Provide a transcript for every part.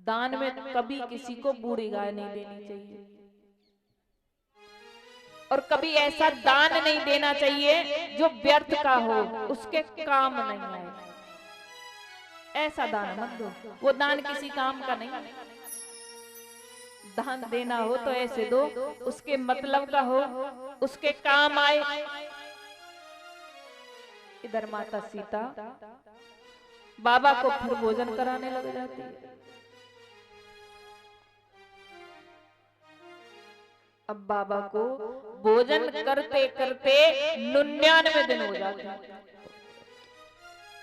दान में कभी किसी को बूढ़ी गाय नहीं देनी चाहिए, और कभी ऐसा दान नहीं देना चाहिए जो व्यर्थ का हो, उसके काम नहीं आए। ऐसा दान मत दो, वो दान किसी काम का नहीं। दान देना हो तो ऐसे दो उसके मतलब का हो, उसके काम आए। इधर माता सीता बाबा को फिर भोजन कराने लग जाती है। अब बाबा को भोजन करते करते 99 दिन हो जाते हैं,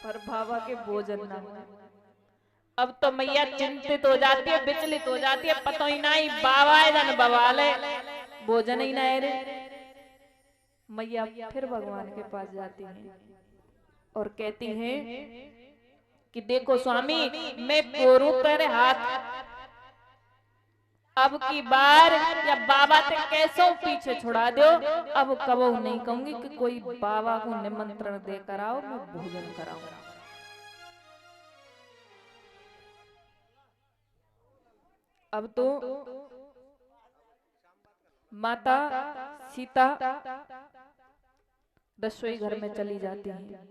पर बाबा के भोजन ना हो। अब तो मैया चिंतित हो जाती है, विचलित हो जाती है, पता ही नहीं बाबा है जन बवाले, भोजन ही ना है रे। मैया फिर भगवान के पास जाती हैं और कहती हैं कि देखो स्वामी, मैं कोरू तेरे हाथ, अब की बार या बाबा ते कैसो पीछे छुड़ा दो, अब कबो नहीं कहूंगी कि कोई बाबा को निमंत्रण देकर आओ, मैं भोजन कराऊंगा। अब तो माता सीता रसोई घर में चली जाती है।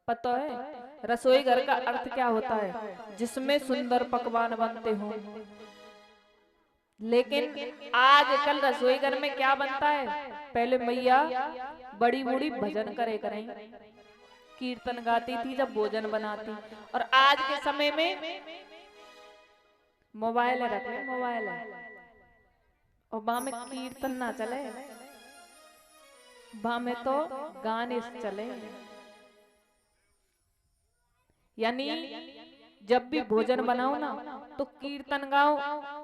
पता है रसोई घर का अर्थ क्या होता है? जिसमें सुंदर पकवान बनते हो। लेकिन आजकल रसोई घर में क्या बनता है? पहले मैया बड़ी बूढ़ी भजन करे करें, कीर्तन गाती थी जब भोजन बनाती, और आज के समय में मोबाइल रख ले, मोबाइल है और वहां में कीर्तन ना चले, वहां में तो गाने चले। यानी जब भी भोजन बनाओ ना तो कीर्तन गाओ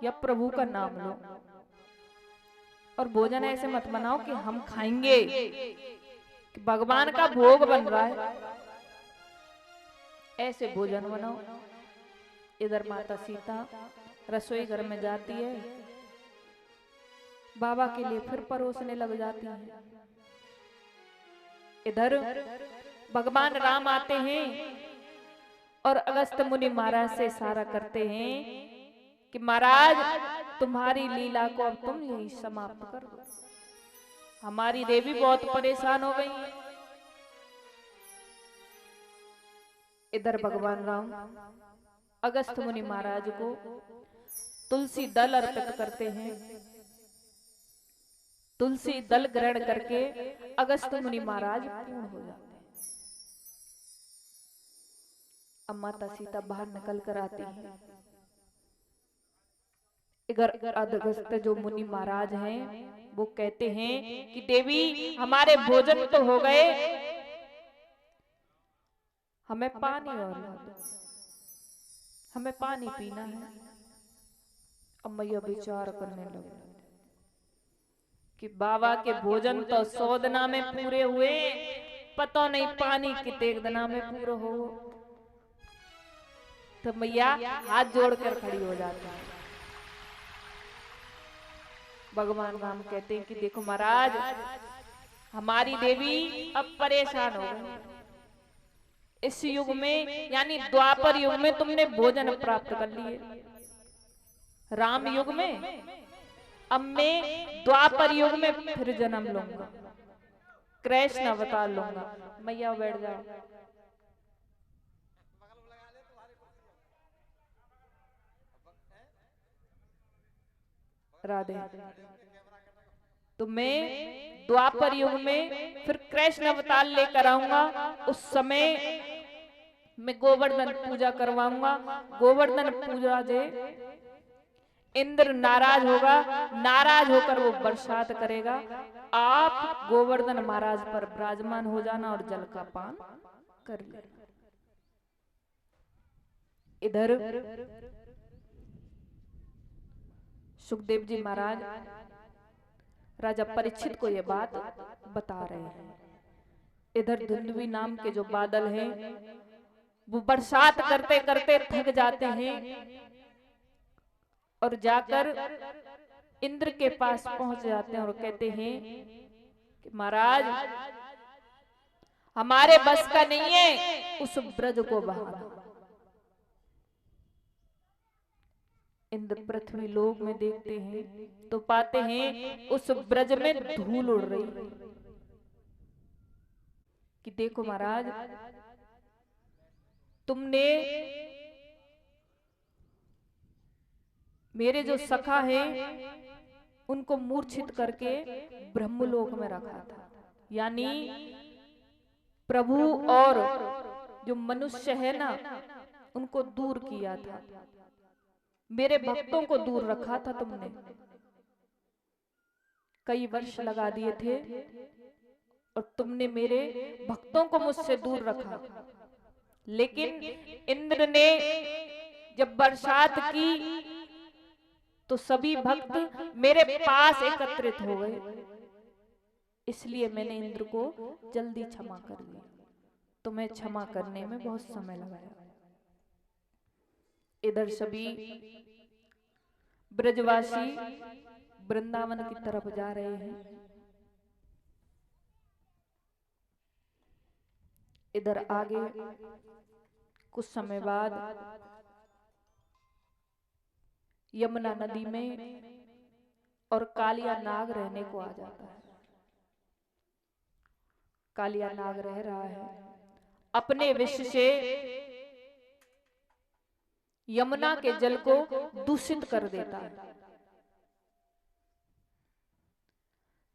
या प्रभु का नाम लो, और भोजन ऐसे मत बनाओ कि हम खाएंगे, कि भगवान का भोग बन रहा है, ऐसे भोजन बनाओ। इधर माता सीता रसोई घर में जाती है, बाबा के लिए फिर परोसने लग जाती है। इधर भगवान राम आते हैं और अगस्त मुनि महाराज से इशारा करते हैं कि महाराज तुम्हारी लीला को अब तुम यही समाप्त कर दो, हमारी देवी बहुत परेशान हो गई है। इधर भगवान राम अगस्त मुनि महाराज को तुलसी दल अर्पित करते हैं। तुलसी दल ग्रहण करके अगस्त मुनि महाराज पूर्ण हो जाते हैं। अब माता सीता बाहर निकल कर आती है। इधर अगस्त जो मुनि महाराज हैं वो कहते हैं कि देवी हमारे भोजन तो हो गए, हमें पानी और ला दो, हमें पानी पीना है। अब मैया विचार करने लगे कि बाबा के भोजन तो 100 दिना में पूरे हुए, पता नहीं पानी कितने दिना में पूरा हो। तो मैया हाथ जोड़कर खड़ी हो जाती है। भगवान राम कहते हैं कि देखो महाराज, हमारी देवी अब परेशान हो गई। इस युग में यानी द्वापर युग में तुमने भोजन प्राप्त कर लिए, राम युग में, अब मैं द्वापर युग में फिर जन्म लूंगा, कृष्ण अवतार लूंगा। मैया बैठ जाओ। राधे। तो मैं द्वापर युग में फिर कृष्ण अवतार लेकर आऊंगा। उस समय मैं गोवर्धन पूजा करवाऊंगा। गोवर्धन पूजा से इंद्र नाराज होगा, नाराज होकर वो बरसात करेगा। आप गोवर्धन महाराज पर विराजमान हो जाना और जल का पान कर लेना। इधर सुखदेव जी महाराज राजा परीक्षित को ये बात बता रहे हैं। इधर धुंधवी नाम के जो बादल हैं वो बरसात करते करते थक जाते हैं और जाकर इंद्र के पास पहुंच जाते हैं और कहते हैं कि महाराज हमारे बस का नहीं है उस ब्रज को बहाना। इंद्र पृथ्वी लोक में देखते हैं तो पाते हैं उस ब्रज में धूल उड़ रही कि देखो महाराज, तुमने मेरे जो सखा है उनको मूर्छित करके ब्रह्मलोक में रखा था। यानी प्रभु और जो मनुष्य है ना, उनको दूर किया था, मेरे भक्तों को दूर रखा था तुमने। कई वर्ष लगा दिए थे और तुमने मेरे भक्तों को मुझसे दूर रखा। लेकिन इंद्र ने जब बरसात की तो सभी भक्त मेरे पास एकत्रित हो गए, इसलिए मैंने इंद्र को जल्दी क्षमा कर दिया। तुम्हें क्षमा करने में बहुत समय लगाया। इधर सभी ब्रजवासी वृंदावन की तरफ जा रहे हैं। इधर आगे कुछ समय बाद यमुना नदी में और कालिया नाग रहने को आ जाता है। कालिया नाग रह रहा है, अपने विष से यमुना के जल को दूषित कर देता है,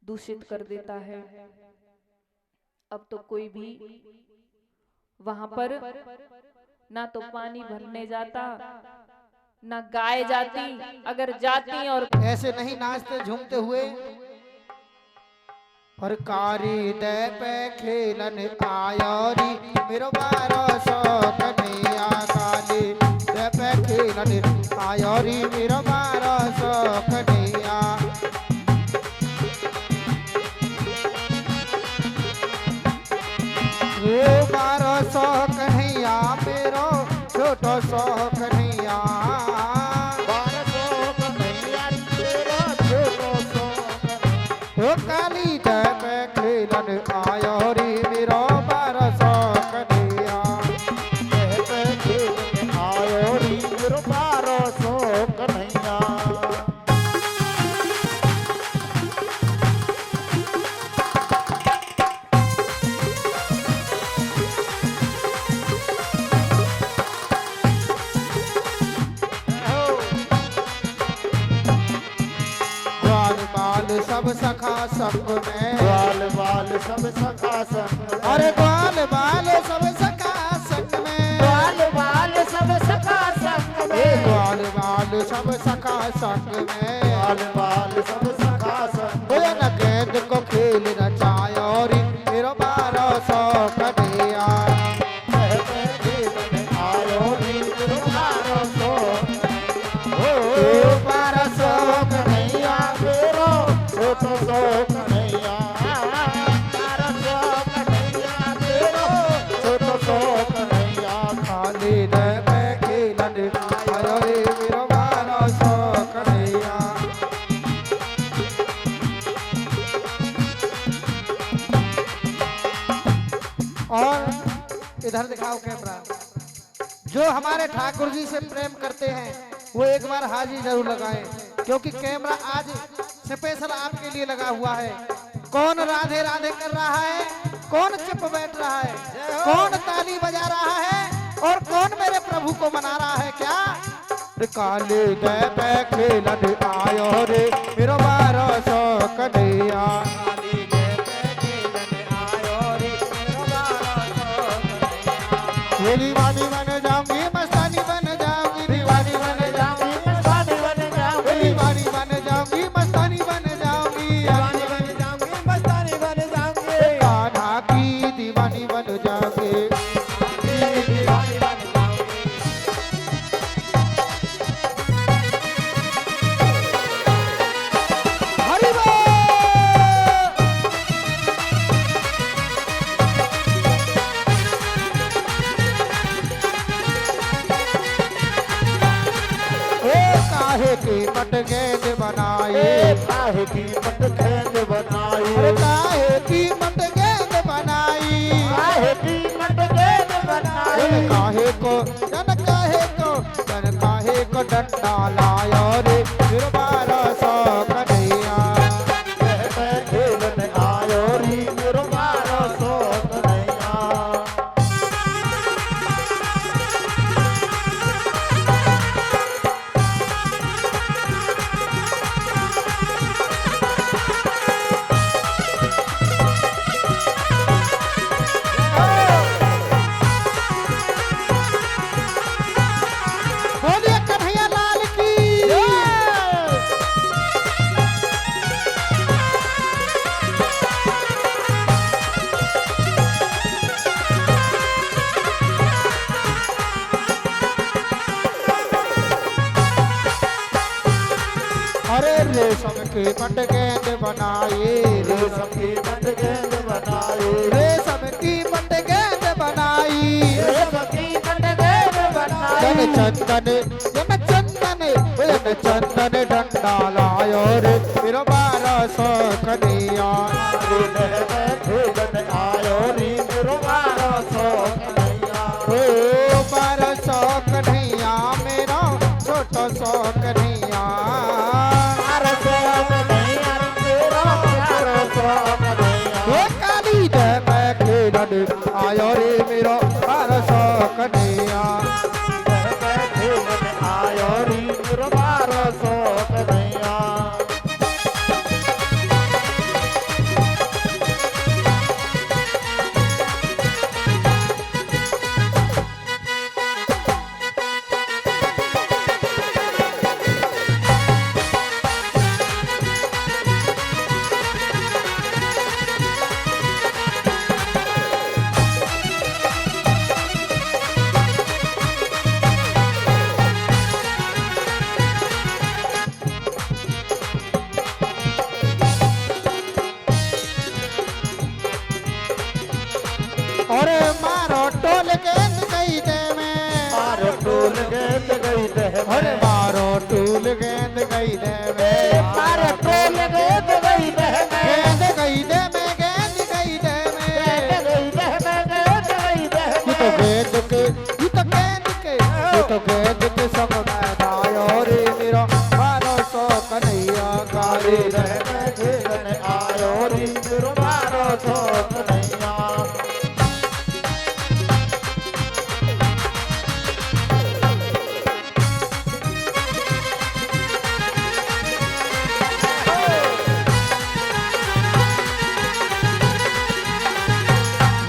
दूषित कर देता है। अब तो कोई भी वहां पर ना तो पानी भरने जाता, ना गाय जाती, अगर जाती और ऐसे नहीं नाचते झूमते हुए। और कारी दे पे खेलन आयोरी मेरो 1200 कन्हैया, काली दे पे खेलन आयोरी मेरो 1200 कन्हैया। वो 1200 कन्हैया मेरो छोटो सो कन्हैया, 1200 कन्हैया मेरो छोटो सो। वो काली दे पे खेलन आयोरी मेरो 1200 कन्हैया, दे पे खेलन आयोरी मेरो 1200 कन्हैया। सब सखा संग में, ग्वाल बाल सब सखा संग में, अरे ग्वाल बाल सब सखा संग में, ग्वाल बाल सब सखा संग में, ग्वाल बाल सब सखा संग में, ग्वाल बाल सब सखा संग में। न गेंद को खेल नचायोरी मेरो 1200 कन्हैया, आयोरी मेरो 1200। ओ 1200 कन्हैया मेरो छोटो सो कन्हैया, 1200 कन्हैया मेरो छोटो सो कन्हैया, खाली दे पे खेलन आयोरी मेरो 1200 कन्हैया। और इधर दिखाओ कैमरा। जो हमारे ठाकुर जी से प्रेम करते हैं वो एक बार हाजिर जरूर लगाएं, क्योंकि कैमरा आज स्पेशल आपके लिए लगा हुआ है। कौन राधे राधे कर रहा है, कौन चुप बैठ रहा है, कौन ताली बजा रहा है और कौन मेरे प्रभु को मना रहा है। क्या काले दे पे खेलन आयो रे मेरो 1200 कन्हैया, काली दे पे खेलन आयो रे मेरो 1200 कन्हैया। ये दीवानी बन जाऊंगी, मस्तानी बन जाऊंगी, दीवानी बन जाऊंगी, मस्तानी बन जाऊंगी, दीवानी बन जाऊंगी, मस्तानी बन जाऊंगी, दीवानी बन जाऊंगी, मस्तानी बन जाऊंगी, कान्हा की दीवानी बन जाऊंगी, दीवानी बन जाऊंगी। हरि बोल। काहे की मट गेंद बनाई, काहे की मट गेंद बनाई, अरे काहे की मट गेंद बनाई, काहे की मट गेंद बनाई। काहे को जन काहे को डंडा लायो रे मेरो बारह सौ कन्हैया। खेलन आयो री मेरो 1200 कन्हैया। बोलिए कन्हैया लाल की। अरे रेशम के बंड गेंद बनाए, रेशम की बंद गेंद बनाए, रेशम की बंड गेंद बनाई। रेशम की बंद गेंद बनाए। जन चंदन डंडा लायो रे मेरो 1200 कन्हैया। खेलन आयो री मेरो 1200 कन्हैया। ओ 1200 कन्हैया मेरा छोटा सौ कन्हैया। 1200 कन्हैया मेरो 1200 कन्हैया। ओ काली दे मैं खेलन आयो रे मेरो 1200 कन्हैया। खेलन आयो री मेरो 1200 कन्हैया। और मारो टोल गेंद गई दे में, मारो टोल गेंद गई दे में। अरे मारो टूल गेंद गई दे में, मारो टोल गेंद गई दे में। गेंद गई दे में, गेंद गई दे में। ये तो गेंद के, ये तो गेंद के, ये तो गेंद के संग में दायो रे मेरा 1200 कन्हैया काली रह। खेलन आयो री मेरो 1200 कन्हैया।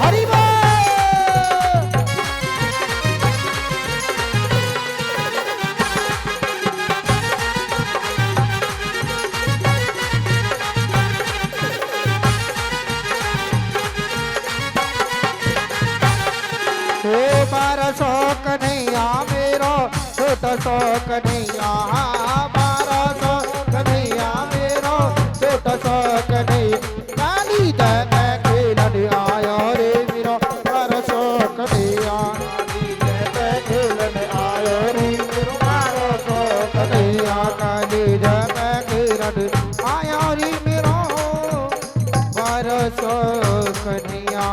हरि बोल। ओ 1200 कन्हैया मेरो छोटा सौ कन्हैया। 1200 कन्हैया मेरो छोटा सौ कन्हैया। काली दे मैं खेलन आयो रे मेरो 1200 कन्हैया। खेलन आयो री मेरो 1200 कन्हैया काली दे मैं खेलन आयो रे मेरो 1200 कन्हैया।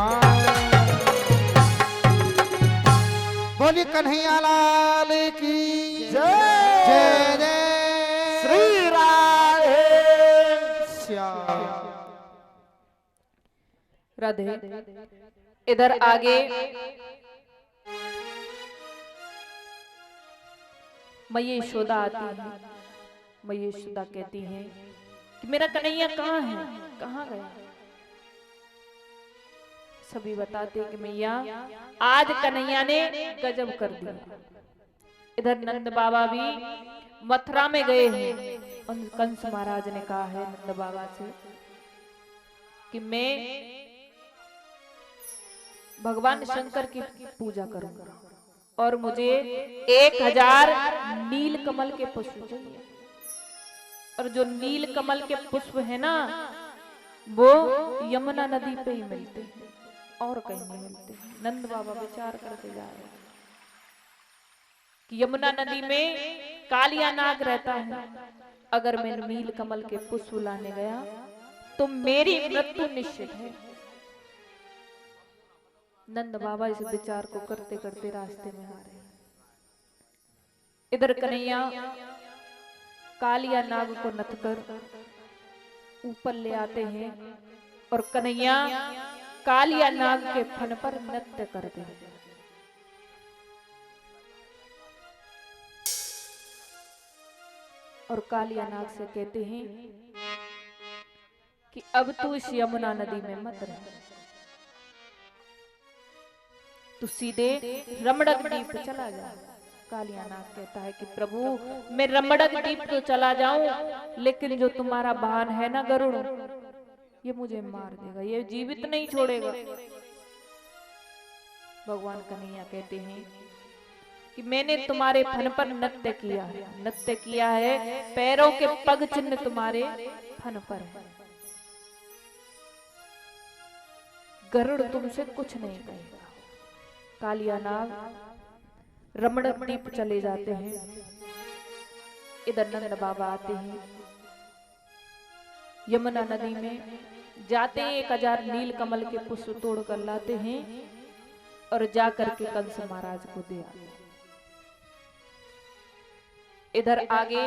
बोली कन्हैया लाल की जय। जय जय श्री राधे श्याम। राधे। इधर आगे मैया यशोदा आती है। मैया यशोदा कहती है कि मेरा कन्हैया कहाँ है, कहाँ गया। सभी बताते हैं कि मैया आज कन्हैया ने गजब कर दिया। इधर नंद बाबा भी मथुरा में गए हैं। कंस महाराज ने कहा है नंद बाबा से कि मैं भगवान शंकर की पूजा करूंगा और मुझे 1000 नील कमल के पुष्प चाहिए। और जो नील कमल के पुष्प है ना, वो यमुना नदी पे ही मिलते हैं और कहीं नहीं मिलते। नंद बाबा विचार करते जा रहे हैं कि यमुना नदी में कालिया नाग रहता है। अगर मैं नील कमल के पुष्प लाने गया तो मेरी मृत्यु निश्चित है। नंद बाबा इस विचार को करते करते रास्ते में आ रहे हैं। इधर कन्हैया कालिया नाग को नथ कर ऊपर ले आते हैं और कन्हैया कालिया नाग के फन पर नृत्य करते हैं। और कालिया नाग से कहते हैं कि अब तू इस यमुना नदी में मत रह, तू सीधे रमणक द्वीप चला जा। कालिया नाग कहता है कि प्रभु मैं रमणक द्वीप तो चला जाऊं, लेकिन जो तुम्हारा वाहन है ना गरुड़, ये मुझे मार देगा, ये जीवित नहीं छोड़ेगा। भगवान कन्हैया कहते हैं कि मैंने तुम्हारे फन पर नृत्य किया है, नृत्य किया है, पैरों के पग चिन्ह तुम्हारे फन पर है। गरुड़ तुमसे कुछ नहीं कहेगा। कालिया नाग रमणक द्वीप चले जाते हैं। इधर नंद बाबा आते हैं, यमुना नदी में जाते हैं, 1000 नील कमल के पुष्प तोड़ कर लाते हैं और जाकर के कंस महाराज को दे आते हैं। इधर आगे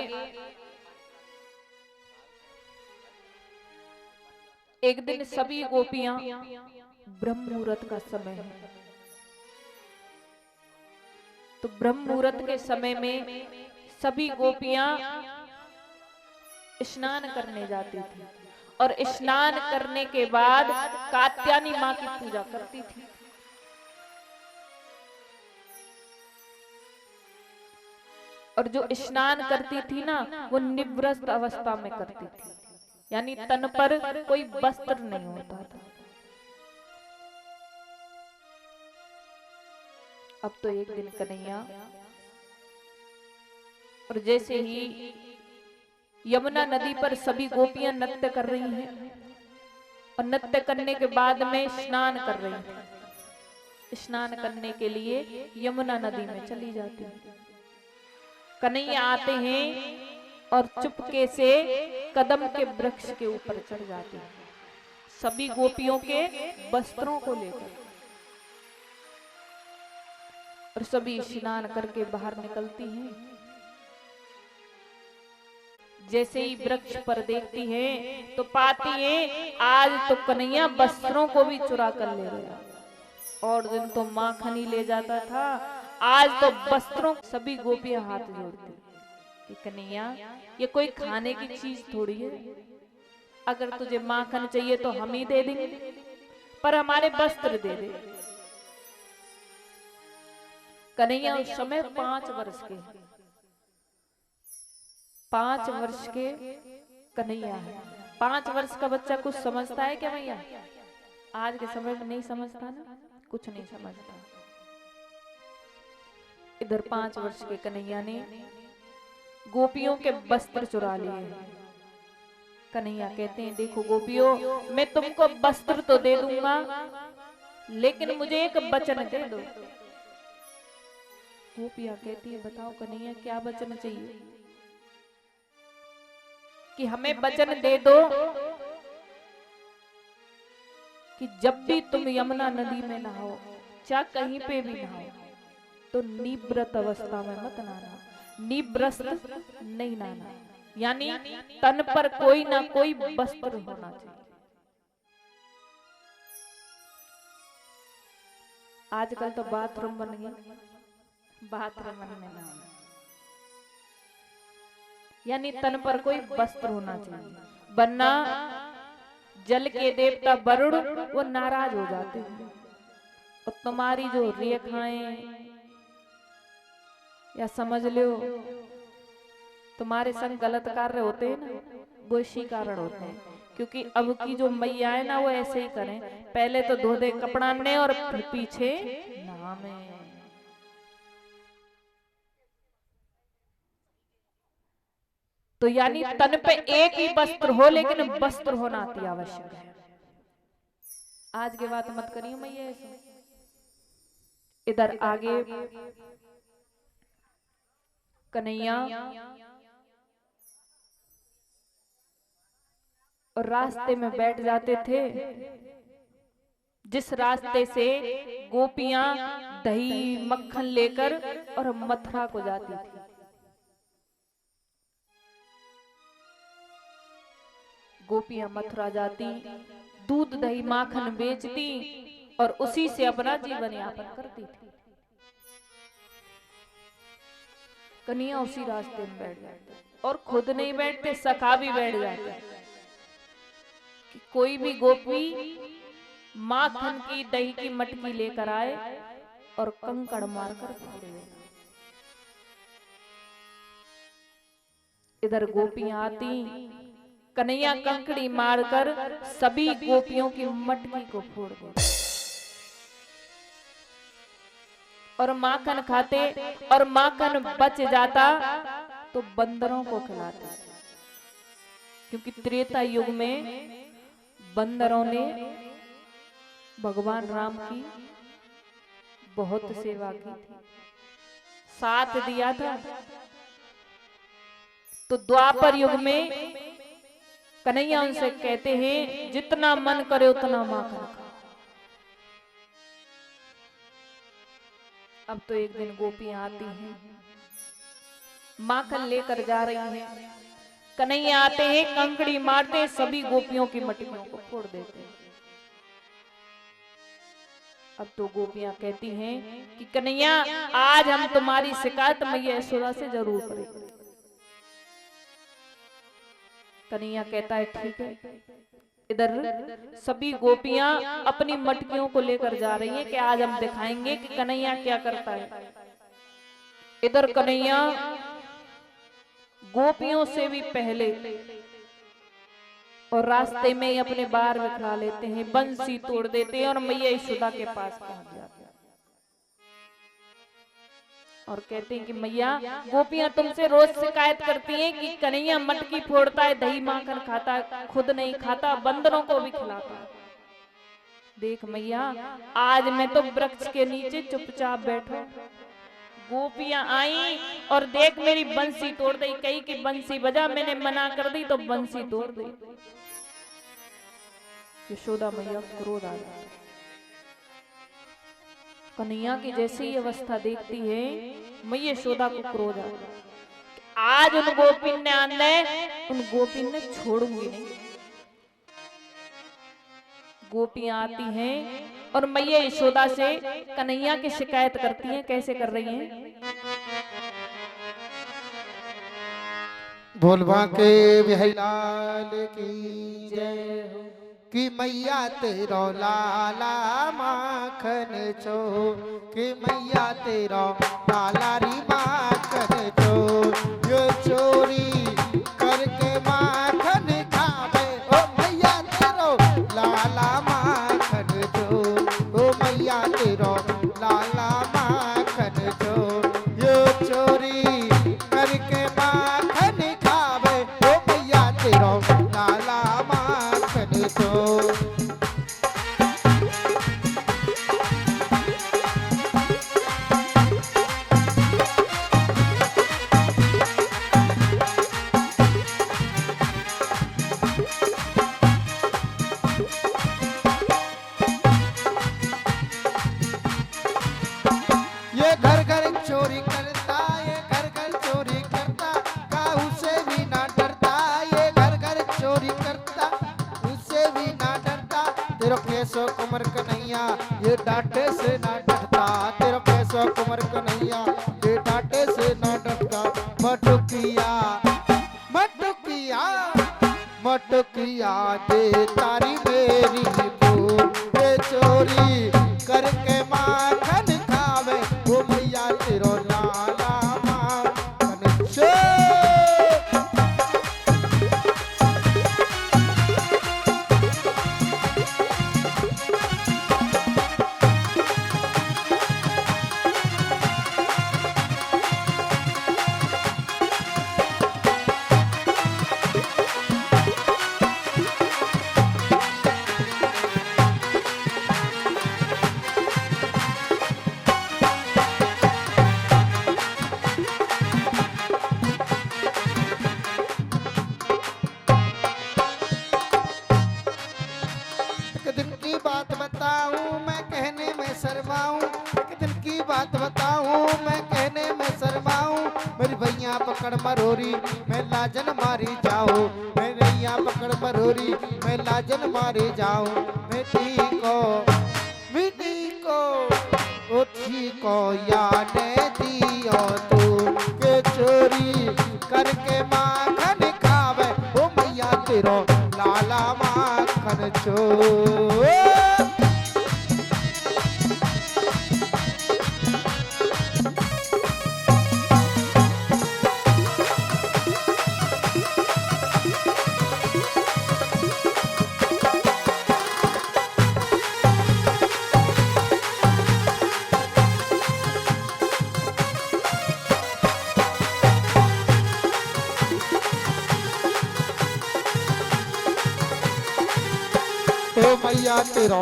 एक दिन सभी गोपियां, ब्रह्म मुहूर्त का समय है, तो ब्रह्म मुहूर्त के समय में सभी गोपियां स्नान करने जाती थी और स्नान करने के बाद कात्यायनी मां की पूजा करती थी। और जो स्नान करती थी ना, वो निवृत्त अवस्था में करती थी, यानी तन पर कोई वस्त्र नहीं होता था। अब तो एक दिन कन्हैया, और जैसे ही यमुना नदी पर सभी गोपियां नृत्य कर रही हैं और नृत्य करने के बाद में स्नान कर रही हैं, स्नान करने के लिए यमुना नदी में चली जाती हैं। कन्हैया आते हैं और चुपके से कदम के वृक्ष के ऊपर चढ़ जाते हैं, सभी गोपियों के वस्त्रों को लेकर, और सभी स्नान करके बाहर निकलती हैं। जैसे ही वृक्ष पर देखती हैं तो पाती हैं आज तो कन्हैया वस्त्रों को भी चुरा कर ले गया, और दिन तो माखन ही ले जाता था, आज तो वस्त्रों। सभी गोपियां हाथ जोड़ती कि कन्हैया ये कोई खाने की चीज थोड़ी है, अगर तुझे माखन चाहिए तो हम ही दे देंगे, पर हमारे वस्त्र दे दे। कन्हैया उस समय 5 वर्ष के, 5 वर्ष के कन्हैया है। 5 वर्ष का बच्चा कुछ समझता है क्या भैया? आज के समय में नहीं समझता ना, कुछ नहीं समझता। इधर 5 वर्ष के कन्हैया ने गोपियों के वस्त्र चुरा लिए। कन्हैया कहते हैं देखो गोपियों, मैं तुमको वस्त्र तो दे दूंगा, लेकिन मुझे एक वचन दे दो। गोपियां कहती है बताओ कन्हैया क्या वचन चाहिए? कि हमें वचन दे दो कि जब भी तुम यमुना नदी में नहाओ, चाहे कहीं पे भी नहाओ, तो निवृत्त अवस्था में मत नहाना, निवस्त्र नहीं नहाना, यानी तन पर कोई ना कोई वस्त्र होना चाहिए। आजकल तो बाथरूम बन गया, बाथरूम में नहाना, यानी तन पर कोई वस्त्र होना चाहिए, वरना जल के देवता वरुण वो नाराज हो जाते हैं और तुम्हारी जो रेखाएं या समझ लो तुम्हारे संग गलत कार्य होते हैं ना, वो इसी कारण होते हैं। क्योंकि अब की जो मैया है ना वो ऐसे ही करें, पहले तो धो दे कपड़ा ने और फिर पीछे नहावे। तो यानी तन पे एक ही वस्त्र हो, लेकिन वस्त्र होना अति आवश्यक है। आज के बात मत करिए मैया ऐसे। इधर आगे कन्हैया और रास्ते में बैठ जाते थे, जिस रास्ते से गोपियां दही मक्खन लेकर और मथुरा को जाती थी। गोपियां मथुरा जाती, दूध दही माखन बेचती और उसी से अपना जीवन यापन करती थी। कन्हैया उसी रास्ते में बैठ जाते और खुद नहीं बैठते, सखा भी बैठ जाते कि कोई भी गोपी माखन की दही की मटकी लेकर आए और कंकड़ मारकर फोड़ दे। इधर गोपियां आती, कन्हैया कंकड़ी मारकर सभी गोपियों की मटकी को फोड़ देते और माखन खाते, और माखन बच जाता तो बंदरों को खिलाते, क्योंकि त्रेता युग में बंदरों ने भगवान राम की बहुत सेवा की थी, साथ दिया था। तो द्वापर युग में कन्हैया उनसे कहते हैं जितना मन करे उतना माखन खाओ। अब तो एक दिन गोपियां आती हैं, माखन लेकर जा रही हैं, कन्हैया आते हैं, कंकड़ी मारते, सभी गोपियों की मटकियों को फोड़ देते हैं। अब तो गोपियां कहती हैं कि कन्हैया आज हम तुम्हारी शिकायत मैया यशोदा से जरूर करेंगे। कन्हैया कहता है ठीक है। इधर सभी गोपियां अपनी मटकियों को लेकर जा रही हैं कि आज हम दिखाएंगे कि कन्हैया क्या करता है। इधर कन्हैया गोपियों से भी पहले और रास्ते में ही अपने बार बिखरा लेते हैं, बंसी तोड़ देते हैं और मैया यशोदा के पास पहुंच जाते हैं और कहते हैं कि मैया गोपियां तुमसे रोज शिकायत करती हैं कि कन्हैया मटकी फोड़ता है, दही माखन खाता है, खुद नहीं खाता, बंदरों को भी खिलाता है। देख मैया आज मैं तो वृक्ष के नीचे चुपचाप बैठा, गोपियां आई और देख मेरी बंसी तोड़ दी, कही कि बंसी बजा, मैंने मना कर दी तो बंसी तोड़ दी। यशोदा मैया क्रोध आ गया। कन्हैया की जैसी ही अवस्था देखती है मैया यशोदा को क्रोध आ गया। आज उन गोपिन ने आने, उन गोपिन ने छोड़ूंगी नहीं। गोपियां आती हैं और मैया यशोदा से कन्हैया की शिकायत करती हैं। कैसे कर रही हैं? भोलवा के बिहारी लाल की जय हो कि मैया तेरो लाला माखन चो, कि मैया तेरो लाला री माखन चो, यो चोरी करके माखन खावे, ओ मैया तेरो लाला माखन चो, ओ मैया तेरो लाला माखन चो, यो चोरी करके माखन खावे, ओ मैया तेरो लाला माखन चो। ये घर घर चोरी करता, ये घर घर चोरी करता, काहू से भी ना डरता, ये घर घर चोरी करता, उससे भी ना डरता, तेरा कैसो कुमर कन्हैया ये डांटे से ना डरता, तेरा कैसो कुमर कन्हैया ये डांटे से ना डरता। मटुकिया मटुकिया मटुकिया दे तारी मेरी बहू, ये चोरी करके माखन खावे, वो मैया तेरो लाला माखन चो। एक दिन की बात बताऊं मैं कहने में शर्माऊं, एक दिन की बात बताऊं मैं कहने में शर्माऊं, मेरी भैया पकड़ मरोरी मैं लाजन मारी जाऊं, मेरी भैया पकड़ मरोरी डोरी मैं लाजन मारे जाऊं मिट्टी को उठी को याद दियो तू के चोरी करके माखन खावे ओ मैया तेरो लाला माखन चोर। ओ मैया तेरा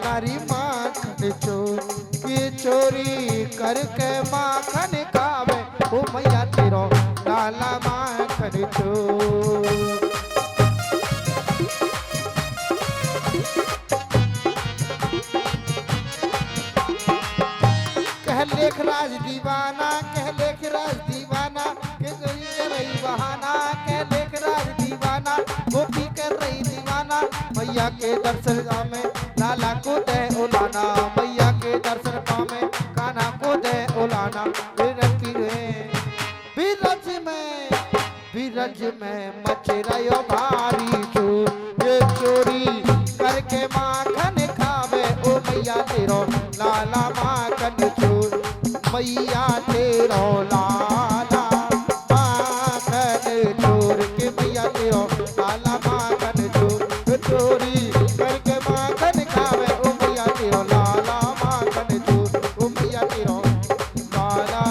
नारी माखन चोर की चोरी करके माखन खावे ओ मैया तेरा लाला माखन चोर। कह लेख राज दीवाना कह लेख राज दीवाना के गोरी कर रही बहाना कह लेख राज दीवाना गोपी कर रही दीवाना मैया के दर्शन में लाला को दे उलाना मैया के दर्शन पावे कान्हा को दे उलाना बीरज में मच रहो भारी चोर ये चोरी करके माखन खावे ओ मैया तेरो लाला माखन चोर मैया तेरो लाला माखन चोर के मैया तेरो लाला माखन चोर चोरी करके माखन खावे ओ मैया तेरो लाला माखन चोर ओ मैया तेरो लाला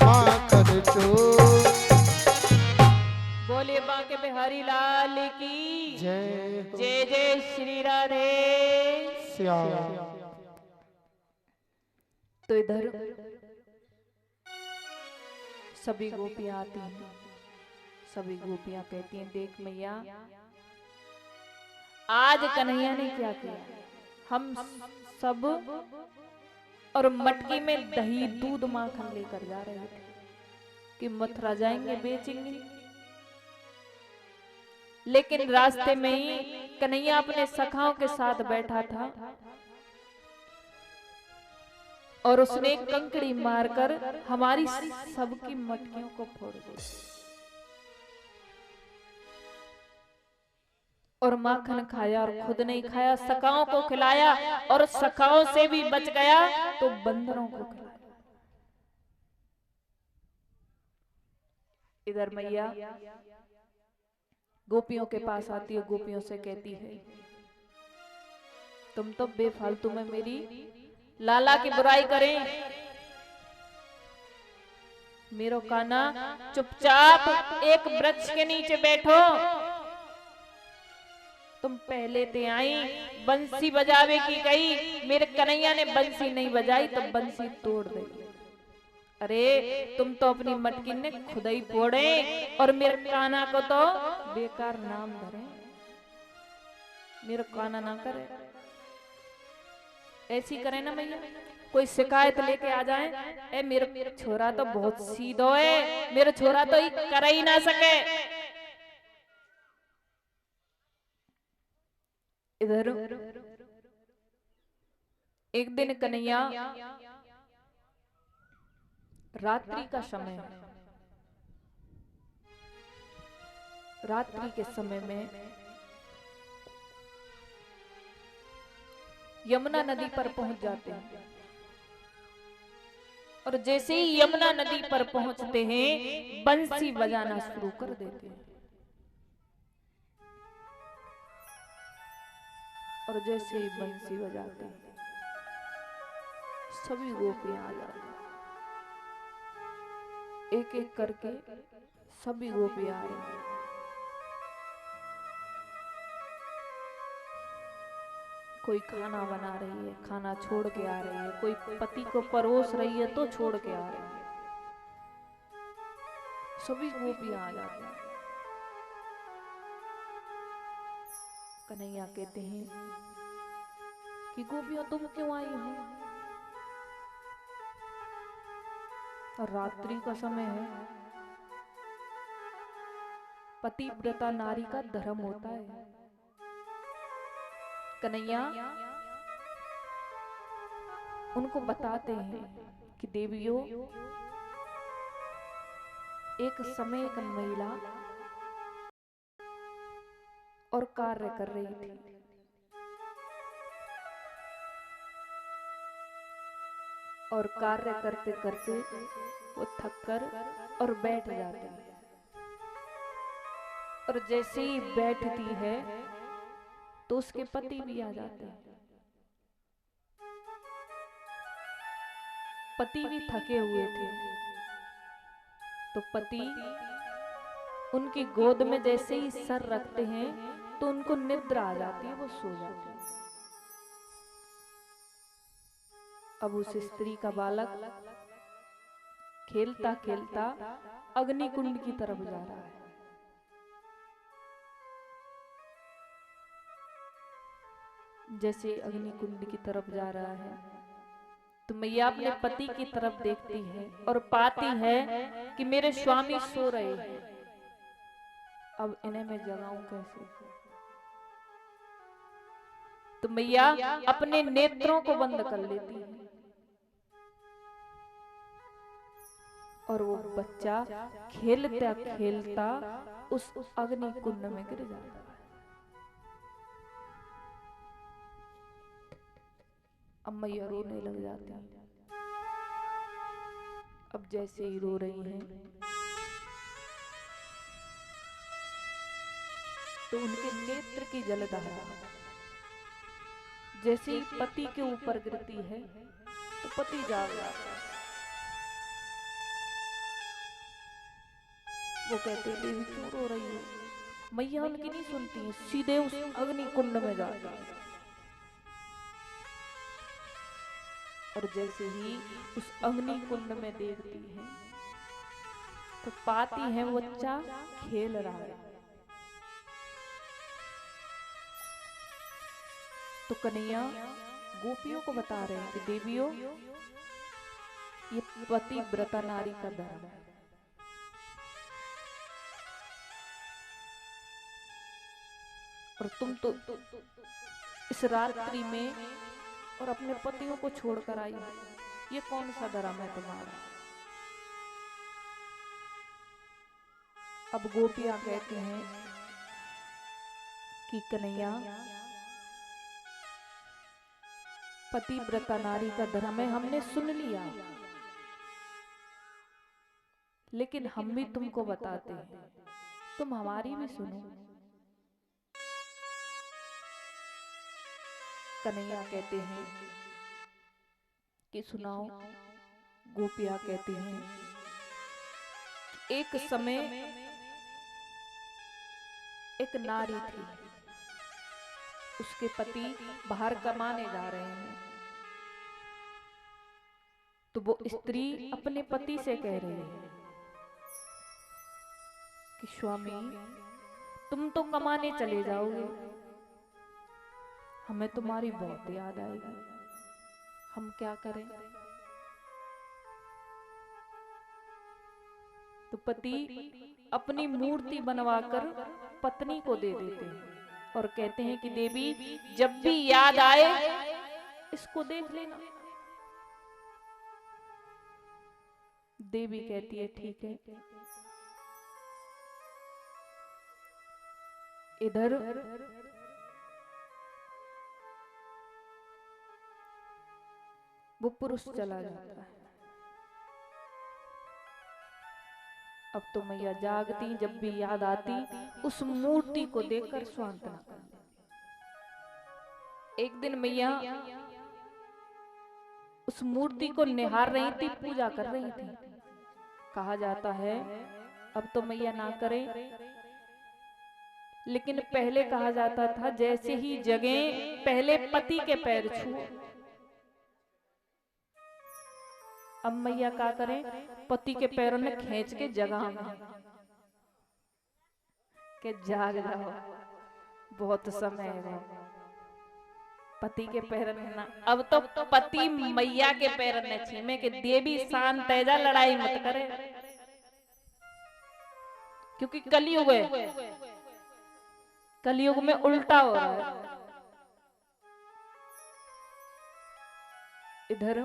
माखन चोर। बोले बांके बिहारी लाल की जय जय जय श्री राधे श्याम। तो इधर सभी गोपियां आती हैं, सभी गोपियां कहती हैं देख मैया आज कन्हैया ने क्या किया, हम सब और मटकी में दही दूध माखन लेकर जा रहे थे कि मथुरा जाएंगे बेचेंगे, लेकिन रास्ते में ही कन्हैया अपने सखाओं के साथ बैठा था और उसने एक कंकड़ी मारकर हमारी सबकी मटकियों को फोड़ दी और माखन खाया और खुद नहीं खाया, सखाओं को खिलाया और सखाओं से भी बच गया तो बंदरों को खिलाया। इधर मैया गोपियों के पास आती है, गोपियों से कहती है तुम तो बेफालतू में मेरी लाला की बुराई करें, मेरो काना चुपचाप एक वृक्ष के नीचे बैठो, तुम पहले ते आई बंसी बजावे की कही, मेरे कन्हैया ने बंसी नहीं बजाई तो बंसी तोड़ दी। अरे तुम तो अपनी मटकी ने खुद ही फोड़े और मेरे काना को तो बेकार नाम धरे, मेरे काना ना करे, ऐसी करे ना मैया, कोई शिकायत लेके आ जाए ए मेरे छोरा तो बहुत सीधो है, मेरे छोरा तो ही कर ही ना सके। इधर एक दिन कन्हैया रात्रि का समय, रात्रि के समय में यमुना नदी पर पहुंच जाते हैं और जैसे ही यमुना नदी पर पहुंचते हैं बंसी बजाना शुरू कर देते हैं और जैसे ही बंसी बजाते हैं सभी गोपियां आ जाती हैं, एक एक करके सभी गोपियां आ रही हैं। कोई खाना बना रही है, खाना छोड़ के आ रही है, कोई पति को परोस रही है तो छोड़ के आ रही है, सभी गोपियां आ जाती हैं। कन्हैया कहते हैं कि गोपियां तुम क्यों आई हो, और रात्रि का समय है, पतिव्रता नारी का धर्म होता है। कन्हैया उनको बताते हैं कि देवियों, एक समय एक महिला और कार्य कर रही थी। और कार्य करते करते वो थक कर और बैठ जाती है। और जैसे ही बैठती है तो उसके पति भी आ जाते हैं। पति भी थके हुए थे, तो पति उनकी गोद में जैसे ही सर रखते हैं तो उनको निद्रा आ जाती है, वो सो जाते हैं। अब उस स्त्री का बालक खेलता खेलता अग्निकुंड की तरफ जा रहा है। जैसे अग्निकुंड की तरफ जा रहा है तो मैया अपने पति की तरफ देखती है और पाती है कि मेरे स्वामी सो रहे हैं। अब इन्हें मैं जगाऊं कैसे? तो मैया अपने नेत्रों को बंद कर लेती है और वो बच्चा खेलता खेलता उस अग्नि कुंड में गिर जाता है। अब मैया रोने लग जाती है। अब जैसे ही रो रही हैं तो उनके नेत्र की जलधारा जैसे ही पति के ऊपर गिरती है तो पति जाग जाता है। वो कहते हैं देवी क्यों रो रही हो? मैया उनकी नहीं सुनती है, सीधे उस अग्नि कुंड में जाती है। और जैसे ही उस अग्नि कुंड में देखती है तो पाती है वो बच्चा खेल रहा है। तो कन्हैया गोपियों को बता रहे हैं कि देवियों, ये पतिव्रता नारी का धर्म है। और तुम तो इस रात्रि में और अपने पतियों को छोड़कर आई हो, ये कौन सा धर्म है तुम्हारा? अब गोपियां कहते हैं कि कन्हैया, पतिव्रता नारी का धर्म है, हमने सुन लिया, लेकिन हम भी तुमको बताते हैं, तुम हमारी भी सुनो। कन्हैया कहते हैं कि सुनाओ। गोपियां कहती हैं, एक समय एक नारी थी, उसके पति बाहर कमाने जा रहे हैं। तो वो स्त्री अपने पति से कह रही है कि स्वामी, तुम तो कमाने चले जाओगे, हमें तुम्हारी बहुत याद आएगी, हम क्या करें? तो पति अपनी मूर्ति बनवाकर पत्नी को दे देते हैं और कहते हैं कि देवी, जब भी याद आए इसको देख लेना। देवी कहती है ठीक है। इधर वो पुरुष चला जाता है। अब तो मैया जागती, जब भी याद आती उस मूर्ति को देखकर सांत्वना कर लेती। एक दिन मैया उस मूर्ति को निहार रही थी, पूजा कर रही थी। कहा जाता है अब तो मैया ना करे, लेकिन पहले कहा जाता था जैसे ही जगे पहले पति के पैर छुओ। अब मैया क्या करें, पति के पैरों में खींच के जगह के जाग जाओ, बहुत समय है। पति के पैर में ना, अब तो पति मैया के पैर में छीमे के देवी शांत तेजा, लड़ाई मत करे। क्योंकि कलयुग है, कलयुग में उल्टा हो रहा है। इधर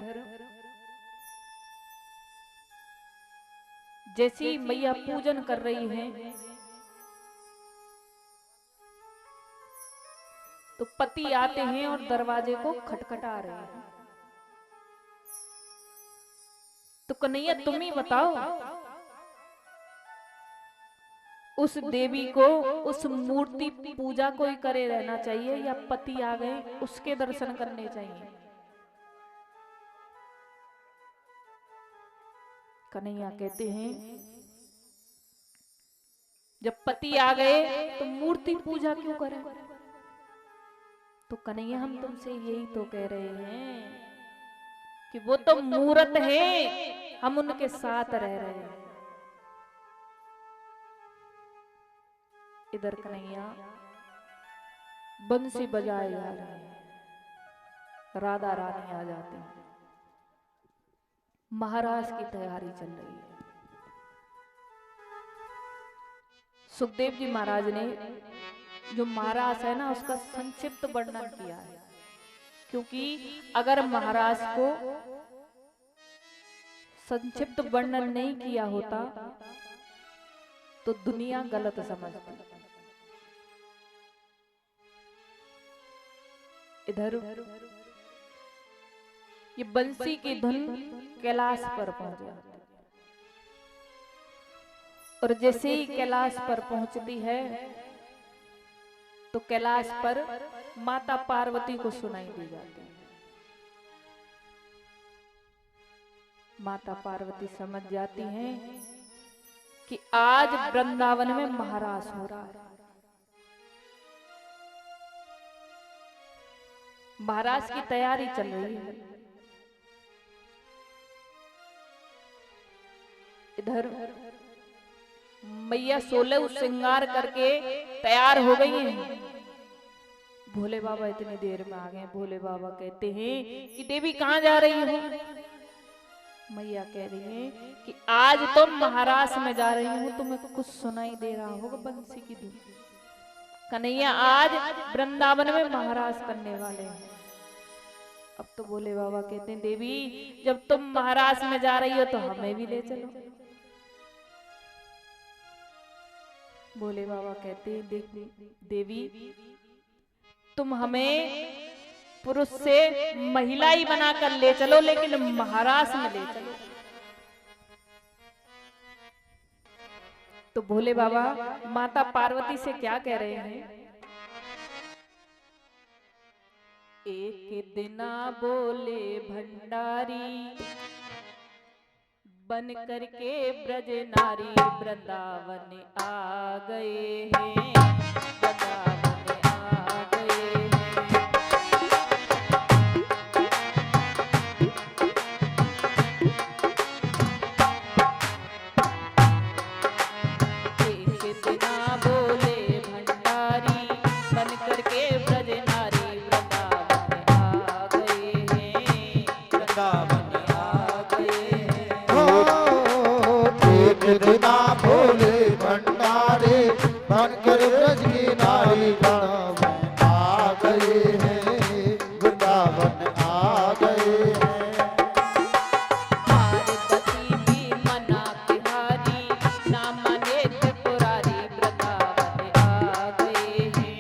जैसी मैया पूजन कर रही हैं तो पति आते हैं और दरवाजे को खटखटा रहे हैं। तो कन्हैया तुम ही बताओ, उस देवी को उस मूर्ति पूजा को ही करे रहना चाहिए या पति आ गए उसके दर्शन करने चाहिए? कन्हैया कहते हैं जब पति आ गए तो मूर्ति पूजा क्यों करें? तो कन्हैया हम तुमसे यही तो कह रहे हैं कि वो तो मूर्त है, हम उनके साथ रह रहे हैं। इधर कन्हैया बंसी बजाए जा रहे हैं, राधा रानी आ जाते हैं, महाराज की तैयारी चल रही है। सुखदेव जी महाराज ने जो महाराज है ना उसका संक्षिप्त वर्णन किया है, क्योंकि अगर महाराज को संक्षिप्त वर्णन नहीं किया होता तो दुनिया गलत समझती। इधर ये बंसी की धुन कैलाश पर पहुंच जाती और जैसे ही कैलाश पर पहुंचती है तो कैलाश पर माता पार्वती को सुनाई दी जाती है। माता पार्वती समझ जाती हैं कि आज वृंदावन में महाराज हो रहा है। महाराज की तैयारी चल रही है। इधर मैया 16 श्रृंगार करके तैयार हो गई हैं। भोले बाबा इतनी देर में आ गए। भोले बाबा कहते हैं कि देवी कहाँ जा रही हो? मैया कह रही है कि आज तो महाराज में जा रही हूँ। तुम्हें कुछ सुनाई दे रहा होगा बंसी की धुन। कन्हैया आज वृंदावन में महाराज करने वाले हैं। अब तो भोले बाबा कहते हैं देवी जब तुम महाराज में जा रही हो तो हमें भी ले चलो। भोले बाबा कहते हैं देवी तुम हमें पुरुष से महिला ही बनाकर ले चलो, लेकिन महाराज में ले चलो। तो भोले बाबा माता पार्वती से क्या कह रहे हैं? एक दिना बोले भंडारी बन करके ब्रज नारी वृंदावन आ गए हैं। वृंदावन आ गए हैं। एक दिना बोले भंडारी बन करके ब्रज नारी वृंदावन आ गए हैं। वृंदावन आ गए एक दिना भोले भंडारे बनकर ब्रज की नारी वृंदावन आ गए हैं। वृंदावन आ गए हैं। पार्वती भी मना बिहारी ना माने त्रिपुरारी वृंदावन आ गए हैं।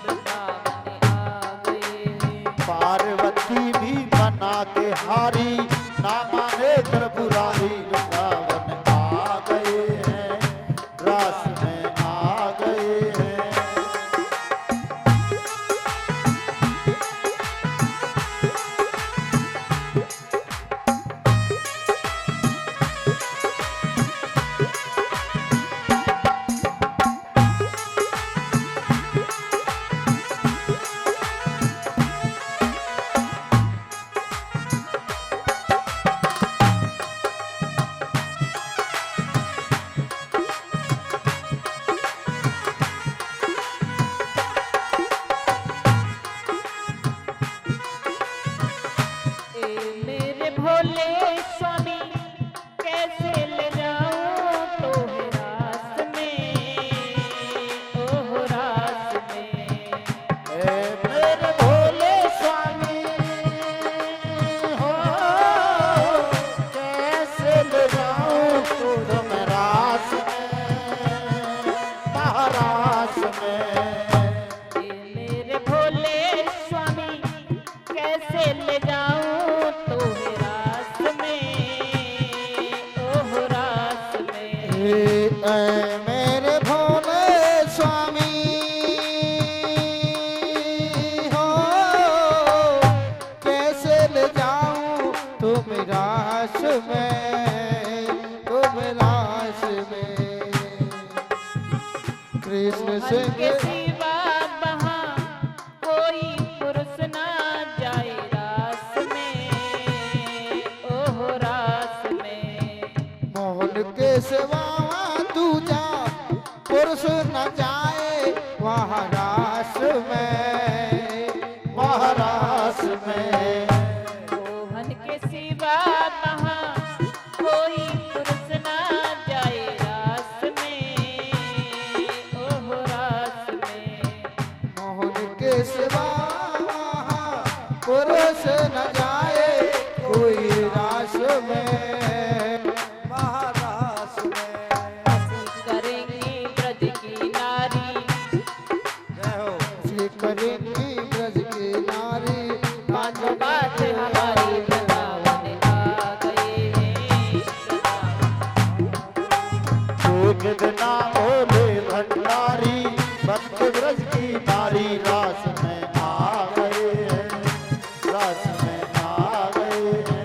वृंदावन आ गए हैं। पार्वती भी मना के हारी ना माने त्रिपुरारी वृंदावन आ गए हैं। रास में आ गए हैं। रास में, तुम रास में। कृष्ण हर के सिंह सिवा वहाँ कोई पुरुष ना जाए रास में, ओह रास में। मोहन के सिवा दूजा पुरुष न जाए वहाँ रास में, महारास में। मोहन के सिवा वहाँ कोई पुरुष ना जाए रास में, ओह रास में। मोहन के सिवा वहाँ पुरुष न जाए कोई रास में, महारास में। करेंगी ब्रज की नारी, श्री करेंगी ब्रज की नारी, पांचों बात हमारी वृंदावन आ गए हैं। एक दिन बोले भंडारी, भक्त ब्रज की नारी रास में आ गए हैं, रास में आ गए हैं।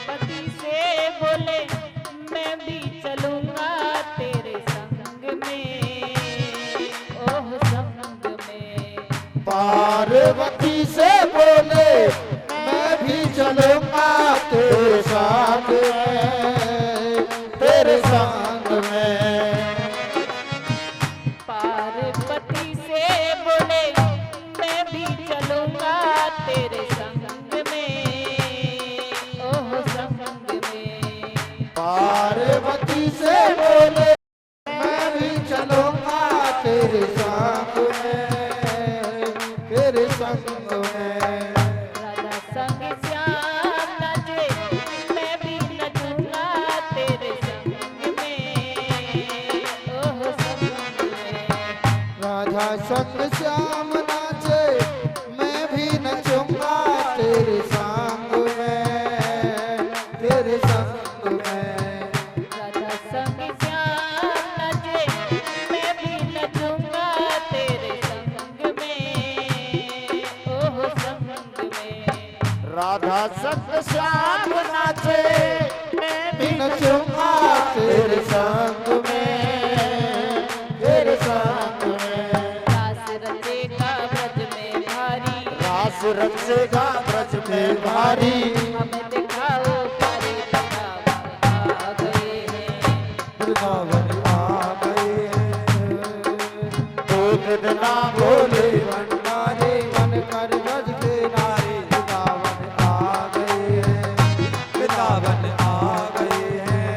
पति से बोले मैं भी चलूंगा तेरे संग में, ओह संग में। पार्वती से बोले मैं भी चलूंगा तेरे साथ में, तेरे संग में। पार्वती से बोले मैं भी चलूंगा तेरे संग में, ओह संग में। पार्वती से बोले मैं भी चलूंगा तेरे संग में, तेरे संग में। राधा संग श्याम नाचे मैं भी नचूंगा तेरे संग में, ओह संग में। राधा संग श्याम नाचे मैं भी नचूंगा तेरे संग में, तेरे संग में। राधा संग श्याम नाचे मैं भी नचूंगा तेरे संग में, ओह संग में। राधा संग श्याम नाचे, मैं भी नचूंगा तेरे संग में, तेरे संग में। रास रचेगा ब्रज में भारी, रास रचेगा ब्रज में भारी। हमें दिखाओ प्यारे वृंदावन आ गए हैं। वृंदावन आ गए हैं। एक दिन बोले भंडारी मन कर ब्रज के नारी, वृंदावन आ गए हैं, वृंदावन आ गए हैं।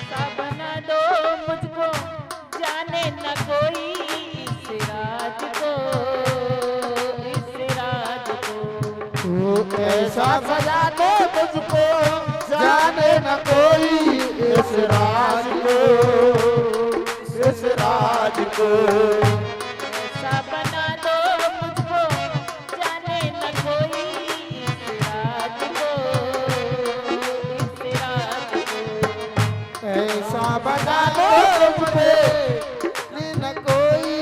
सा बना दो मुझको जाने न कोई इस राज को, इस राज को। तू ऐसा सजा दो मुझको, जाने न कोई इस राज को, इस राज को। ऐसा बना दो मुझको जाने न कोई इस राज को, इस राज को। ऐसा बना दो मुझे न कोई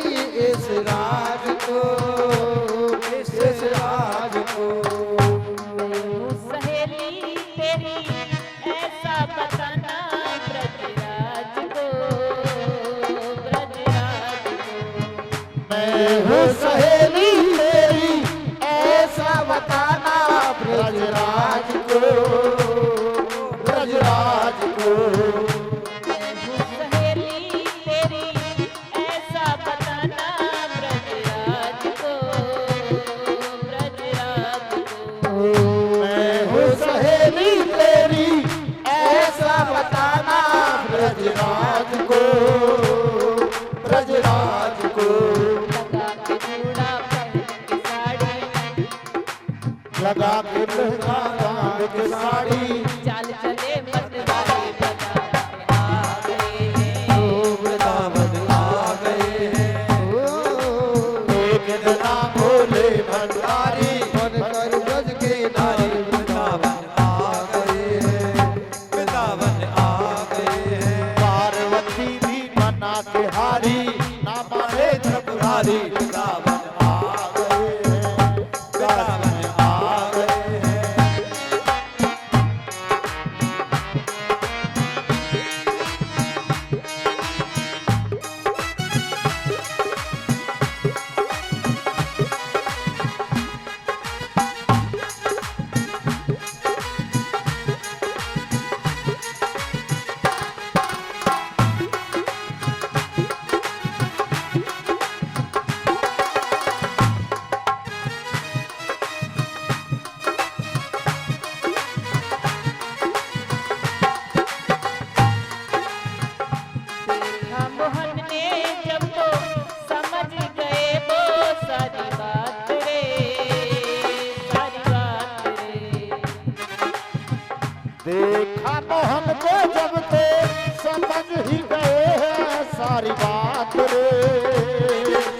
इस राज को, इस राज को। सहेली तेरी ऐसा बताना ब्रजराज को, ब्रजराज को। बना के हारी ना माने त्रिपुरारी वृंदावन आ गए हैं, वृंदावन आ गए हैं। देखा मोहन ने जब तो समझ गए वो सारी बात रे, सारी बात रे। देखा मोहन को जब ते समझ ही गए हैं सारी बात रे,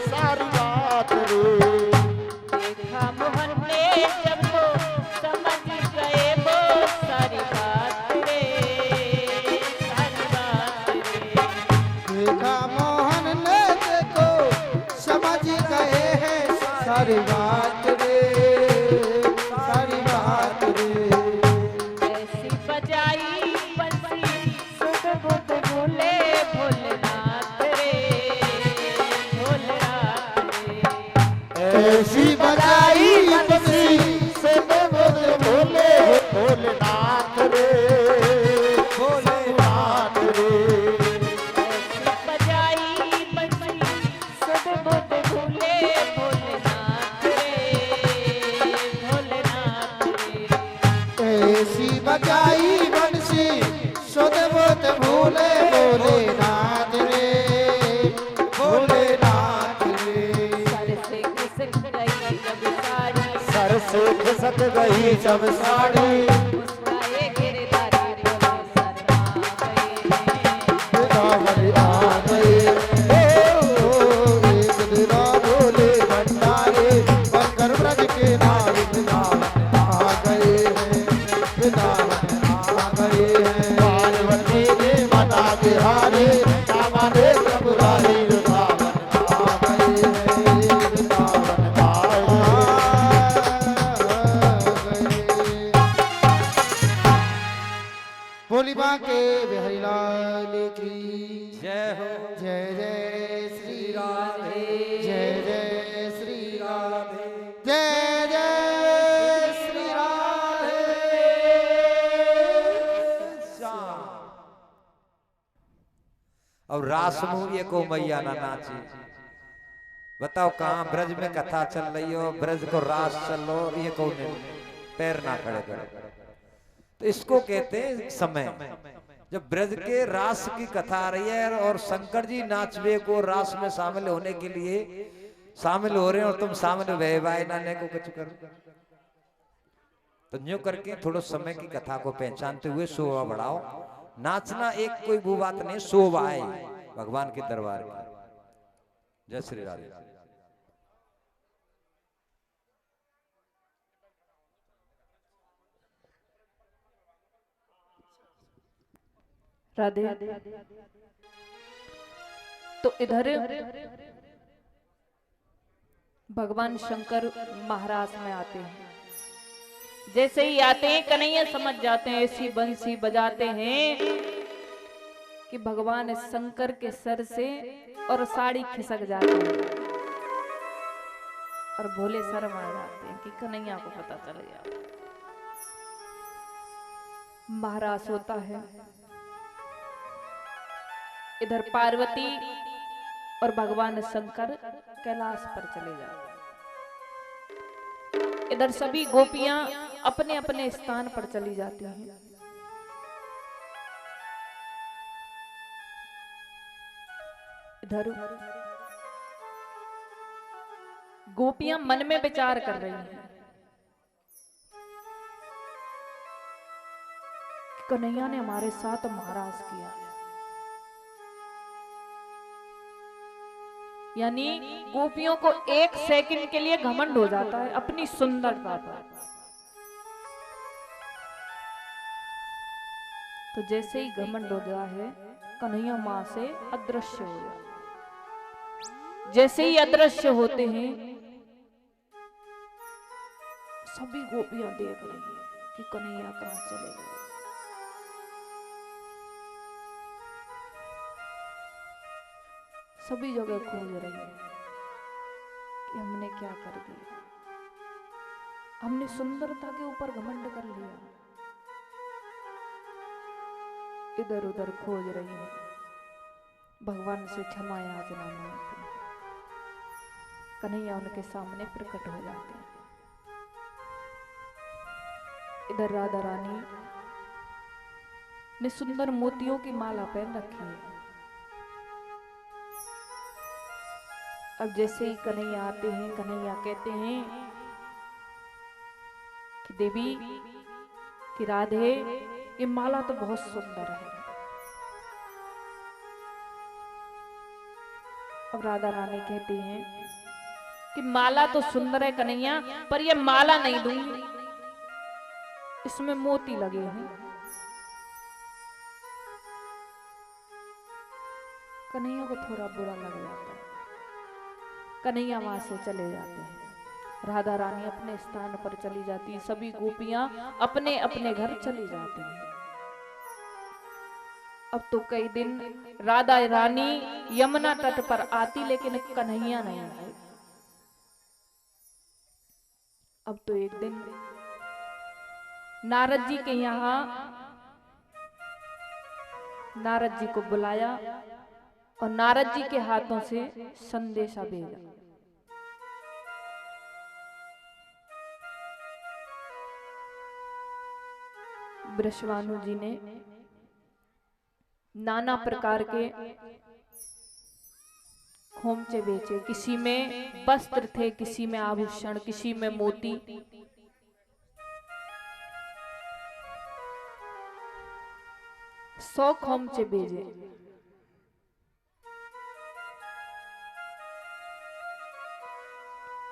सारी बात रे। देखा मोहन ने जब तो समझ गए वो सारी बात रे, सारी बात रे। देखा मोहन ने देखो समझ गए हैं सारी बात रे, सारी बात रे। ऐसी बजाई बंसी सुध बुध भूले भोलेनाथ रे, भोलेनाथ रे। ऐसी बजाई बंसी से बोल भोले भोलेनाथ रे, भोलेनाथ रे। ऐसी बजाई बंसी सुध बुध भूले भोलेनाथ रे, भोलेनाथ रे। ऐसी बजाई बंसी सुध बुध भूले भोलेनाथ रे, भोलेनाथ रे। सर से खिसक गई जब साड़ी, सर से खिसक गई जब साड़ी मुस्काए गिरधारी बोले शर्मा गए हैं। वृंदावन आ गए ओ, एक दिना भोले भंडारे बनकर ब्रज के नाम वृंदावन आ गए हैं, वृंदावन आ गए हैं। पार्वती ने मना के हारे ना माने त्रिपुरारी वृंदावन आ गए हैं, वृंदावन आए। बोली माँ के बिहारी लाल की जय हो। जय जय श्री राधे, जय जय श्री राधे, जय जय श्री राधे श्याम। और रास मूर्य को मैया ना नाची। बताओ कहाँ ब्रज में कथा चल रही हो, ब्रज को रास चल लो, ये कौन है? पैर ना खड़े करे। तो इसको कहते हैं समय। जब ब्रज के रास की कथा आ रही है और शंकर जी नाचवे को रास में शामिल होने के लिए शामिल हो रहे हैं और तुम शामिल वह नाने को कुछ करो, तो न्यू करके थोड़ा समय की कथा को पहचानते हुए शोभा बढ़ाओ। नाचना एक कोई वो बात नहीं, शोभा है भगवान के दरबार की। जय श्री राधे। राधे। तो इधर भगवान शंकर महाराज में आते हैं। जैसे ही आते हैं कन्हैया समझ जाते हैं, ऐसी बंसी बजाते हैं कि भगवान शंकर के सर से और साड़ी खिसक जाती है और भोले शर्म आ जाते हैं कि कन्हैया को पता चल गया। महाराज होता है। इधर पार्वती और भगवान शंकर कैलाश पर चले जाते हैं। इधर सभी गोपियां अपने अपने स्थान पर चली जाती हैं। इधर गोपियां मन में विचार कर रही हैं, कन्हैया ने हमारे साथ महाराज किया है। यानी गोपियों को एक सेकंड के लिए घमंड हो जाता है अपनी सुंदरता पर। तो जैसे ही घमंड हो गया है कन्हैया मां से अदृश्य हो जाते। जैसे ही अदृश्य होते हैं, सभी गोपियां देख रही हैं कि कन्हैया कहां चले गए। सभी जगह खोज रही है कि हमने क्या कर दिया, हमने सुंदरता के ऊपर घमंड कर लिया। इधर उधर खोज रही है, भगवान से क्षमा याचना मांगती है। कन्हैया उनके सामने प्रकट हो जाते हैं। इधर राधा रानी ने सुंदर मोतियों की माला पहन रखी है। अब जैसे ही कन्हैया आते हैं, कन्हैया कहते हैं कि देवी, कि राधे, ये माला तो बहुत सुंदर है। अब राधा रानी कहती हैं कि माला तो सुंदर है कन्हैया, पर ये माला नहीं दूंगी, इसमें मोती लगे हैं। कन्हैया को थोड़ा बुरा लग जाता है। कन्हैया वहां से चले जाते हैं। राधा रानी अपने स्थान पर चली जाती है, सभी गोपियां अपने अपने घर चली जाती हैं। अब तो कई दिन राधा रानी यमुना तट पर आती, लेकिन कन्हैया नहीं आए। अब तो एक दिन नारद जी के यहाँ नारद जी को बुलाया और नारद जी के हाथों से संदेशा भेजा। वृषभानु जी ने नाना प्रकार के खोमचे बेचे। किसी में वस्त्र थे, किसी में आभूषण, किसी में मोती। सौ खोमचे बेचे।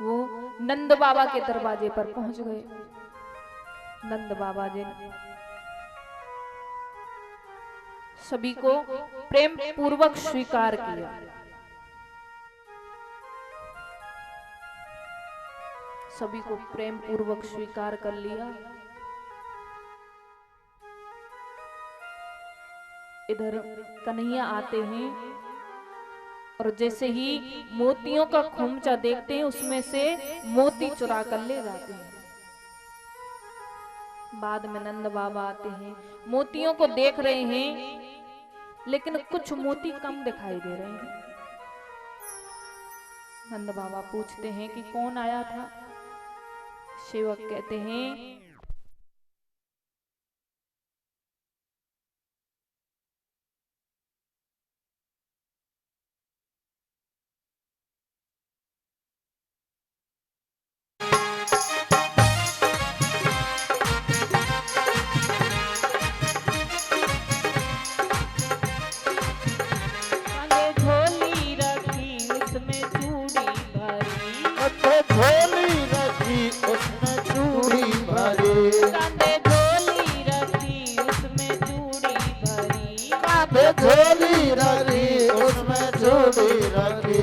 वो नंद बाबा के दरवाजे पर पहुंच गए। नंद बाबा जी सभी को प्रेम पूर्वक स्वीकार किया। सभी को प्रेम पूर्वक स्वीकार कर लिया। इधर कन्हैया आते हैं और जैसे ही मोतियों का खोमचा देखते हैं, उसमें से मोती चुरा कर ले जाते हैं। बाद में नंद बाबा आते हैं, मोतियों को देख रहे हैं, लेकिन कुछ मोती कम दिखाई दे रहे हैं। नंद बाबा पूछते हैं कि कौन आया था। सेवक कहते हैं झोली रखी उसमें चूड़ी रखी।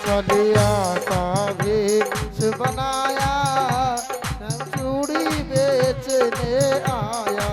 चलिया का भेष बनाया, चूड़ी बेचने आया।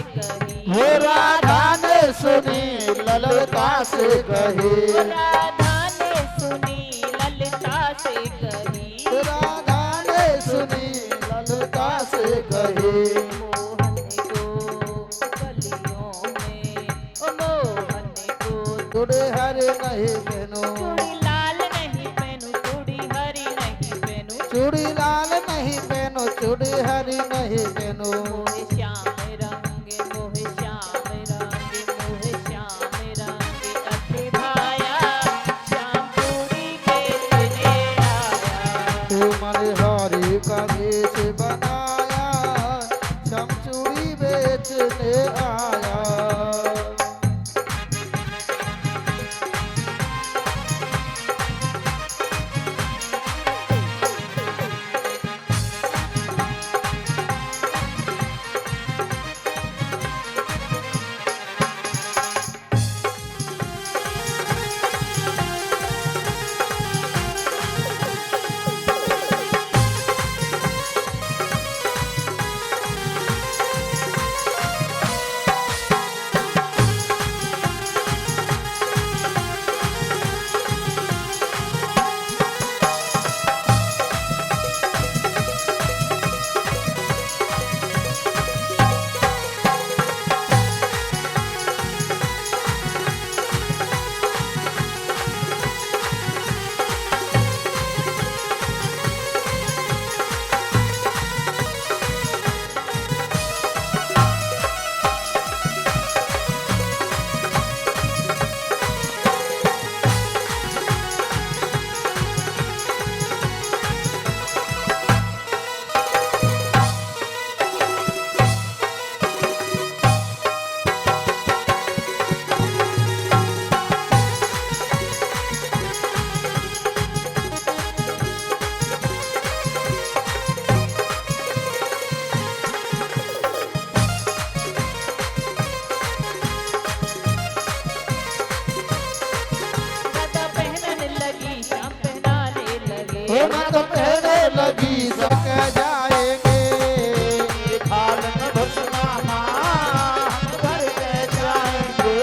कही, वो राधा ने सुनी ललता से कही, राधा ने सुनी ललिता से कही, राधा ने सुनी ललता से कही, मोहन को कलियों में, ओ मोहन को तुड़े हर नहीं पहनो, चूड़ी लाल नहीं पहनू, चूड़ी हरी नहीं पहनू, चूड़ी लाल नहीं पहनो, चूड़ी हरी नहीं पहनो, मोहे श्याम रंग, मोहे श्याम रंग, मोहे श्याम रंग अति भाया, श्याम चूड़ी बेचने आया। तू मनिहारी का भेष बनाया, श्याम चूड़ी बेचने आया। गदा पहनने लगी, श्याम पहनाने लगे, हे मत पहने लगी सब कह जाएंगे, खाल में भस्मा हम भर के जाएंगे,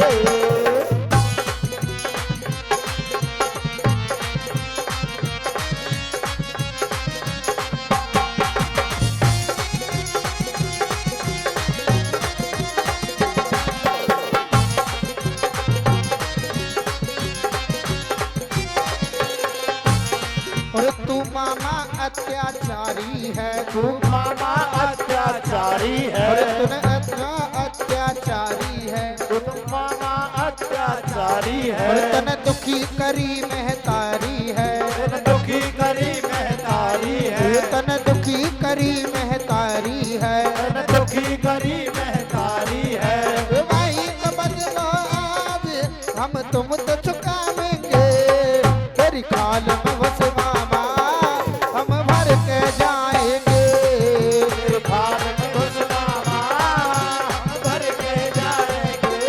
और तू मामा अत्याचारी है, तू मामा अत्याचारी है, और तूने अत्याचारी है, तुम मामा अत्याचारी है, और तने दुखी करी महतारी है, तुम दुखी करी महतारी है, तने दुखी करी महतारी है, तुम दुखी करी महतारी है, भाई तो बदलो आज हम तुम तो चुकावेंगे, तेरी खाल में बस मामा हम भर के जाएंगे, तेरे खाल में भस्मा हम भर के जाएंगे,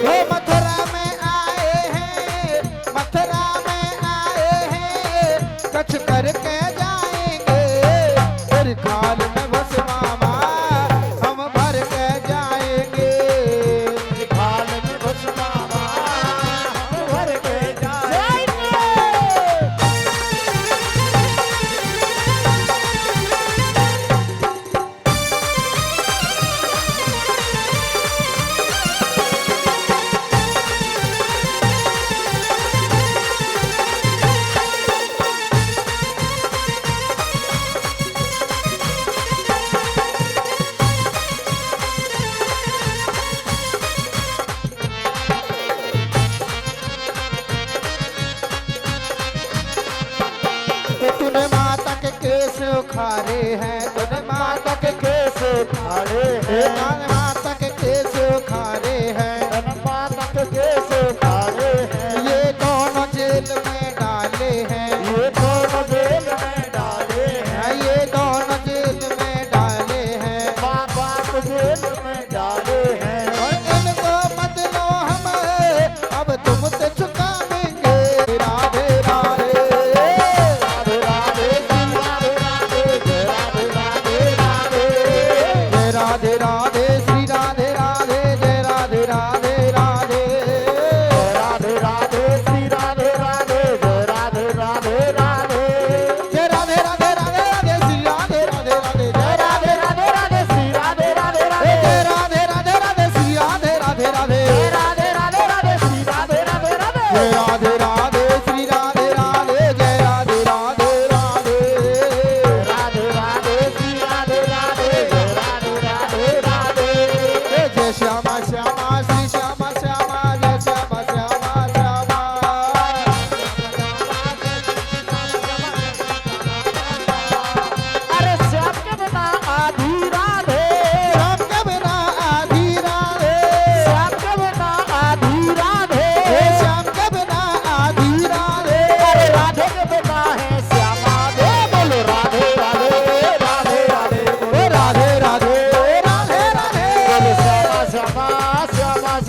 वो मथुरा में आए हैं, मथुरा में आए हैं, कछ करके जाएंगे, तेरी खाल में बस मामा हम भर के जाएंगे। तेरे खाल में भस्मा हम भर के जाएंगे। तो तूने माता के केस उखाड़े हैं, तूने माता के केस खाड़े हे हैं, माता के केस उखाड़े हैं, माता के केस खाड़े हैं, ये दोनों जेल में डाले हैं, ये दोनों जेल में डाले हैं, ये दोनों जेल में डाले हैं, माँ बाप जेल में डाले हैं, और इनको मत लो हम अब तुम तो चुकावेंगे। राधे राधे राधे राधे राधे राधे राधे राधे राधे राधे राधे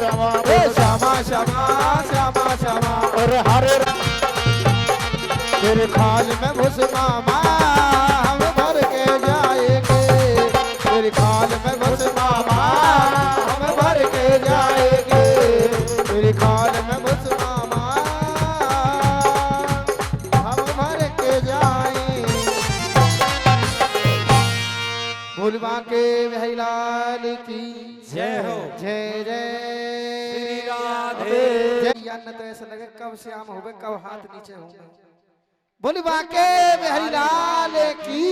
श्यामा ए श्यामा श्यामा श्यामा श्यामा और हरे तेरे खाल में घुस मामा हम भर के जाएंगे, तेरे खाल में घुस मामा हम भर के जाएंगे, तेरे खाल में घुस मामा हम भर के जाएंगे। भोलबा के बिहारी लाल की जय हो। जय जय श्री राधे। जय। या न तो ऐसा लगे कब श्याम होवे कब हाथ नीचे होंगे। भोलबा के बिहारी लाल की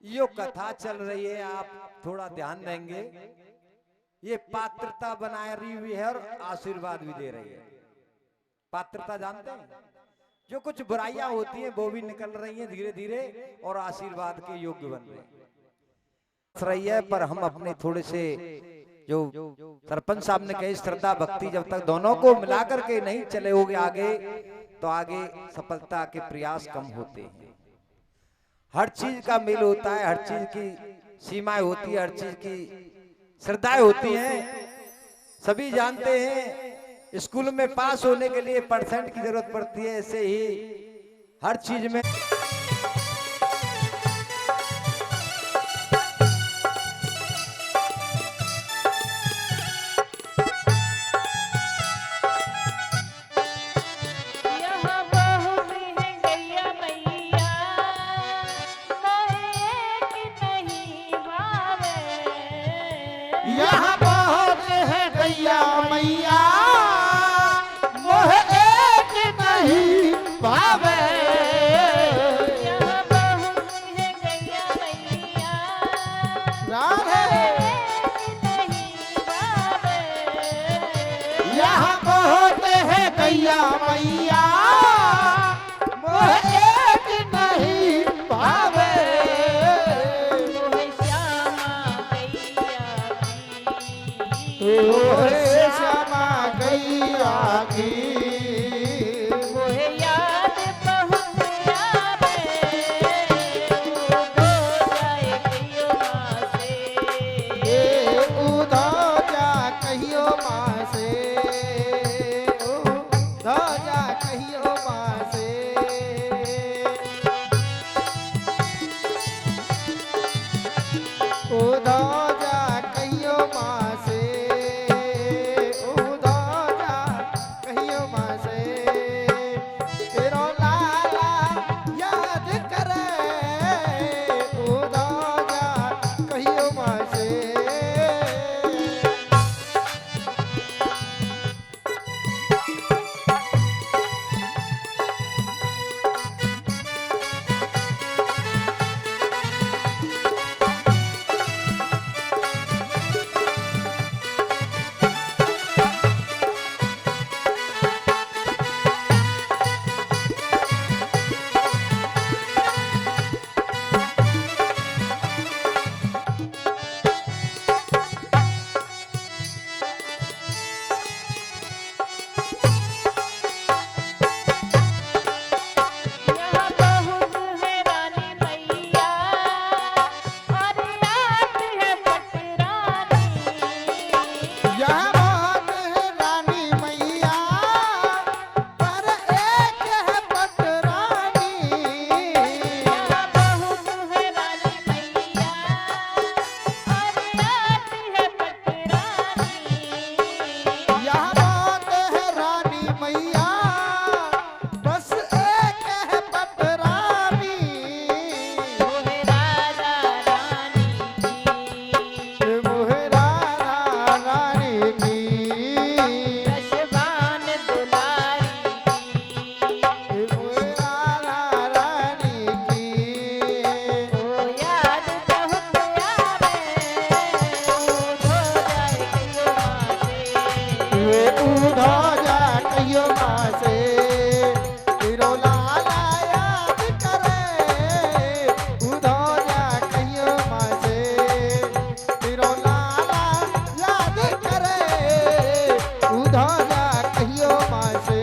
यो कथा चल रही है, आप थोड़ा ध्यान देंगे। ये पात्रता बनाए रही हुई है और आशीर्वाद भी दे रही है। पात्रता जानते हैं, जो कुछ बुराइयां होती हैं वो भी निकल रही हैं धीरे धीरे और आशीर्वाद के योग्य बन रही है। पर हम अपने थोड़े से जो सरपंच साहब ने कही श्रद्धा भक्ति जब तक दोनों को मिलाकर के नहीं चले होगे आगे, तो आगे सफलता के प्रयास कम होते हैं। हर चीज का मेल होता है, हर चीज की सीमाएं होती है, हर चीज की श्रद्धाएं होती हैं। सभी जानते हैं स्कूल में पास होने के लिए परसेंट की जरूरत पड़ती है, ऐसे ही हर चीज में यहाँ बहुत है गैया मैया मोह एक नहीं भावे। यहाँ बहुत है गैया मैया राधे नहीं भावे। यहाँ बहुत है गैया मैया मोह एक नहीं भावे। मोहे श्यामा गैया की, श्यामा गैया की मोहे याद बहुत आवे, उधो जाए कहियो माँ से। ये उधो जा कहियो माँ से, उधो जा कहियो माँ से। उधो जा कहियो माँ से, उधो जा कहियो माँ से। तेरो लाला याद करे, उधो जा कहियो माँ से। यहाँ बहुत है रानी मैया और याद है पटरानी। यहाँ बहुत है रानी मैया पर एक है पटरानी। यहाँ बहुत है रानी मैया और याद है पटरानी। यहाँ बहुत है रानी मैया बस एक है पटरानी। मोहे राजा रानी की, मोहे राधा रानी की, रशबान दुलारी की। मोहे राधा रानी की। ओ याद बहुत आवे, उधो जाए कहियो माँ से। ये उधो जा कहियो माँ से। तेरो लाला याद करे, उधो जा कहियो माँ से। तेरो लाला याद करे, उधो जा कहियो माँ से।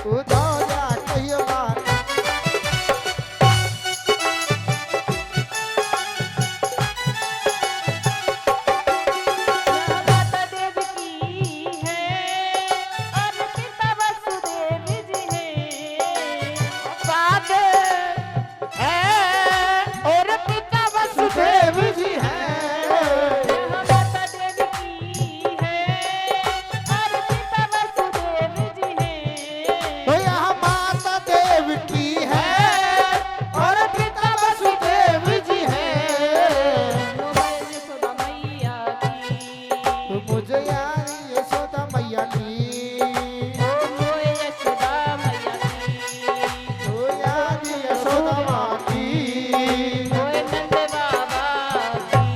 उधौजा कहियो माँ माता देव की है और पिता वसुदेव जी है। बाग है और पिता वसुदेव सुदेव जी है माता देव की है और पिता वसुदेव जी है। तो यहाँ माता देव की है और पिता वसुदेव जी है यशोदा मैया की तो मुझे यार यशोदा मैया की मोए यशोदा मैया की तो यार यशोदा माँ की मोए नंद बाबा की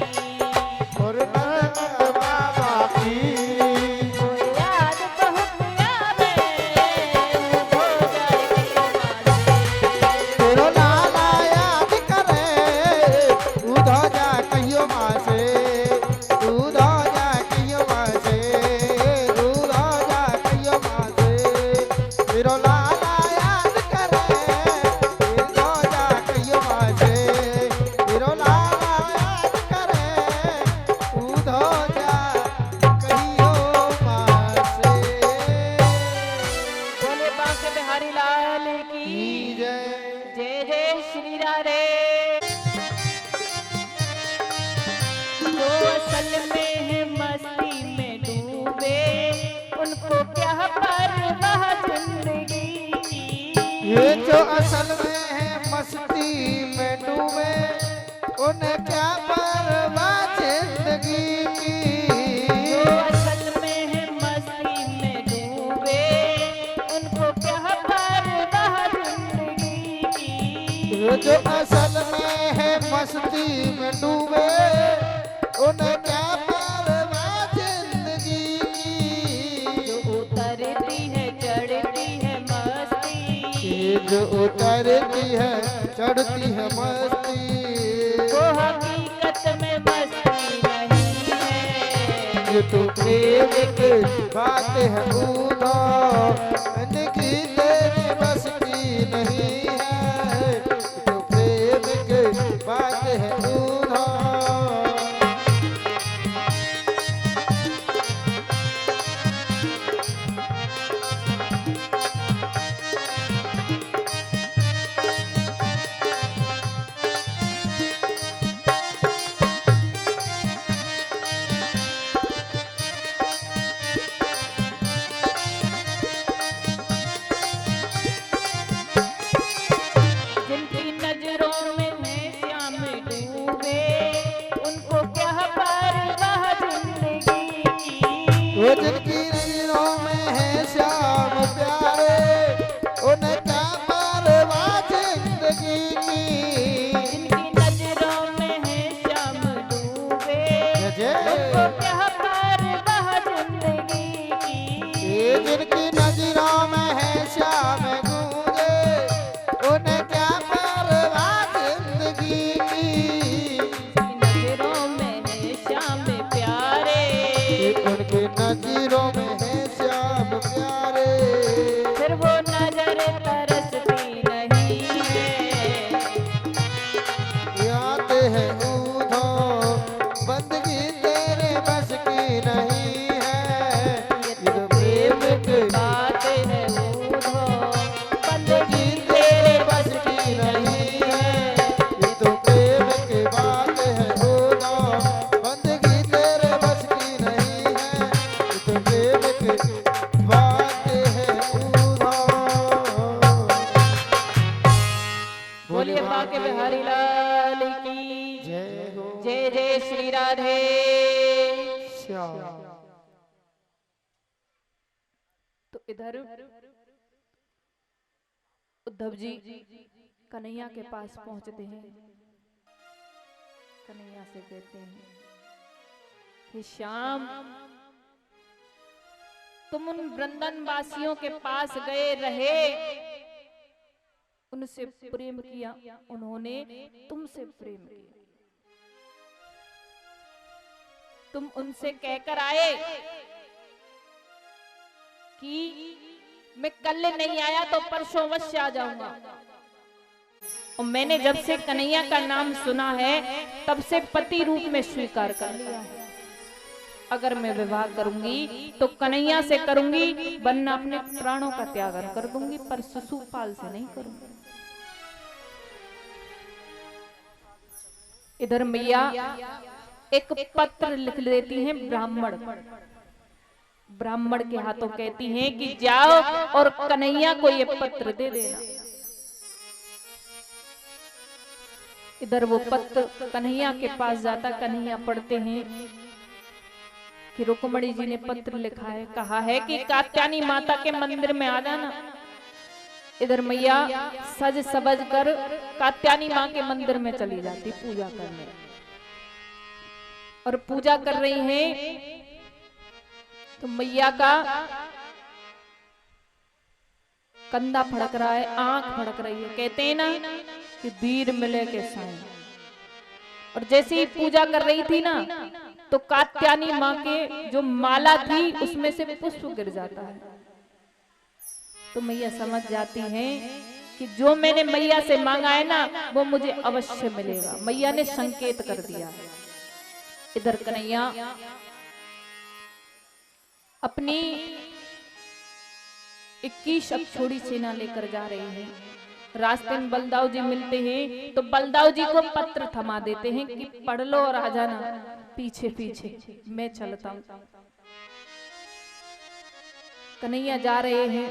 और नंद बाबा की मोए याद बहुत आवे हो जाए मासे तेरो लाला याद करे उधो जा कहियो माँ से उधो जा कहियो माँ से उधो जा कहियो माँ से तेरो लाला याद करे उधो जा कहियो माँ से तेरो लाला याद करे उधो जा कहियो माँ से बोले बांके बिहारी लाल की की जय जय जय श्री राधे। जो असल में है मस्ती में डूबे उनको क्या परवाह जिंदगी की। ये जो असल में है मस्ती में डूबे उन्हें क्या परवाह जिंदगी की जो असल में है मस्ती में डूबे उनको क्या परवाह जिंदगी की। ये जो असल में है मस्ती में डूबे उन्हें क्या परवाह जिंदगी की जो उतरती है चढ़ती है मस्ती ये जो उतरती है चढ़ती है मस्ती वो हकीकत में मस्ती नहीं है। ये तो प्रेम की बात है उधो की तेरे बस की नहीं है ये तो प्रेम की बात है उधो जिनकी नजरों में है श्याम डूबे उनको क्या परवाह जिंदगी की। वो जिनकी नजरों में है श्याम प्यारे उन्हें क्या परवाह जिंदगी की जिनकी नजरों में है श्याम डूबे जय उनको क्या परवाह जिंदगी की। ये जिनकी नजरों में है श्याम गूंजे उन्हें क्या परवाह जिंदगी की नजरों में है श्याम प्यारे ये उनकी नजरों में है श्याम प्यारे फिर वो नजर तरसती नहीं है। याद है उधो बंदगी तेरे बस की नहीं है ये ये तो तो प्रेम की बात है उधो बंदगी बंदगी तेरे बस की नहीं है ये तो प्रेम की बात है उधो बंदगी तेरे बस की नहीं है ये तो प्रेम की बात है उधो बोलिए बाके बिहारी लाल की जय हो जय जय श्री राधे। श्याम तो इधर उद्धव जी कन्हैया के पास पहुंचते हैं। कन्हैया से कहते हैं कि श्याम तुम उन वृंदन वासियों के पास गए रहे, उनसे प्रेम किया, उन्होंने तुमसे प्रेम किया। तुम उनसे कहकर आए कि मैं कल नहीं आया तो परसों अवश्य आ जाऊंगा। और मैंने जब से कन्हैया का नाम सुना है तब से पति रूप में स्वीकार कर लिया है। अगर मैं विवाह करूंगी तो कन्हैया से करूंगी, वरना अपने प्राणों का त्याग कर दूंगी, पर शिशुपाल से नहीं करूंगी। इधर मैया एक पत्र लिख देती हैं ब्राह्मण के हाथों, कहती हैं कि जाओ और कन्हैया को ये पत्र दे देना। इधर वो पत्र कन्हैया के पास जाता, कन्हैया पढ़ते हैं कि रुक्मणी जी ने पत्र लिखा है, कहा है कि कात्यायनी माता के मंदिर में आ जाना। इधर मैया सज सवज कर कात्यायनी माँ के मंदिर में चली जाती पूजा करने, और पूजा कर रही हैं तो मैया का कंधा फड़क रहा है, आंख फड़क रही है। कहते हैं ना कि वीर मिले के साईं। और जैसे ही पूजा कर रही थी ना तो कात्यायनी माँ के जो माला थी उसमें से पुष्प गिर जाता है। तो मैया समझ जाती हैं कि जो मैंने मैया से मांगा है ना वो मुझे अवश्य मिलेगा। मैया ने संकेत कर दिया। इधर कन्हैया अपनी 21 अक्षौड़ी सेना लेकर जा रही है। रास्ते में बलदाऊ जी मिलते हैं तो बलदाऊ जी को पत्र थमा देते हैं कि पढ़ लो और आ जाना पीछे पीछे, मैं चलता हूं। कन्हैया जा रहे हैं।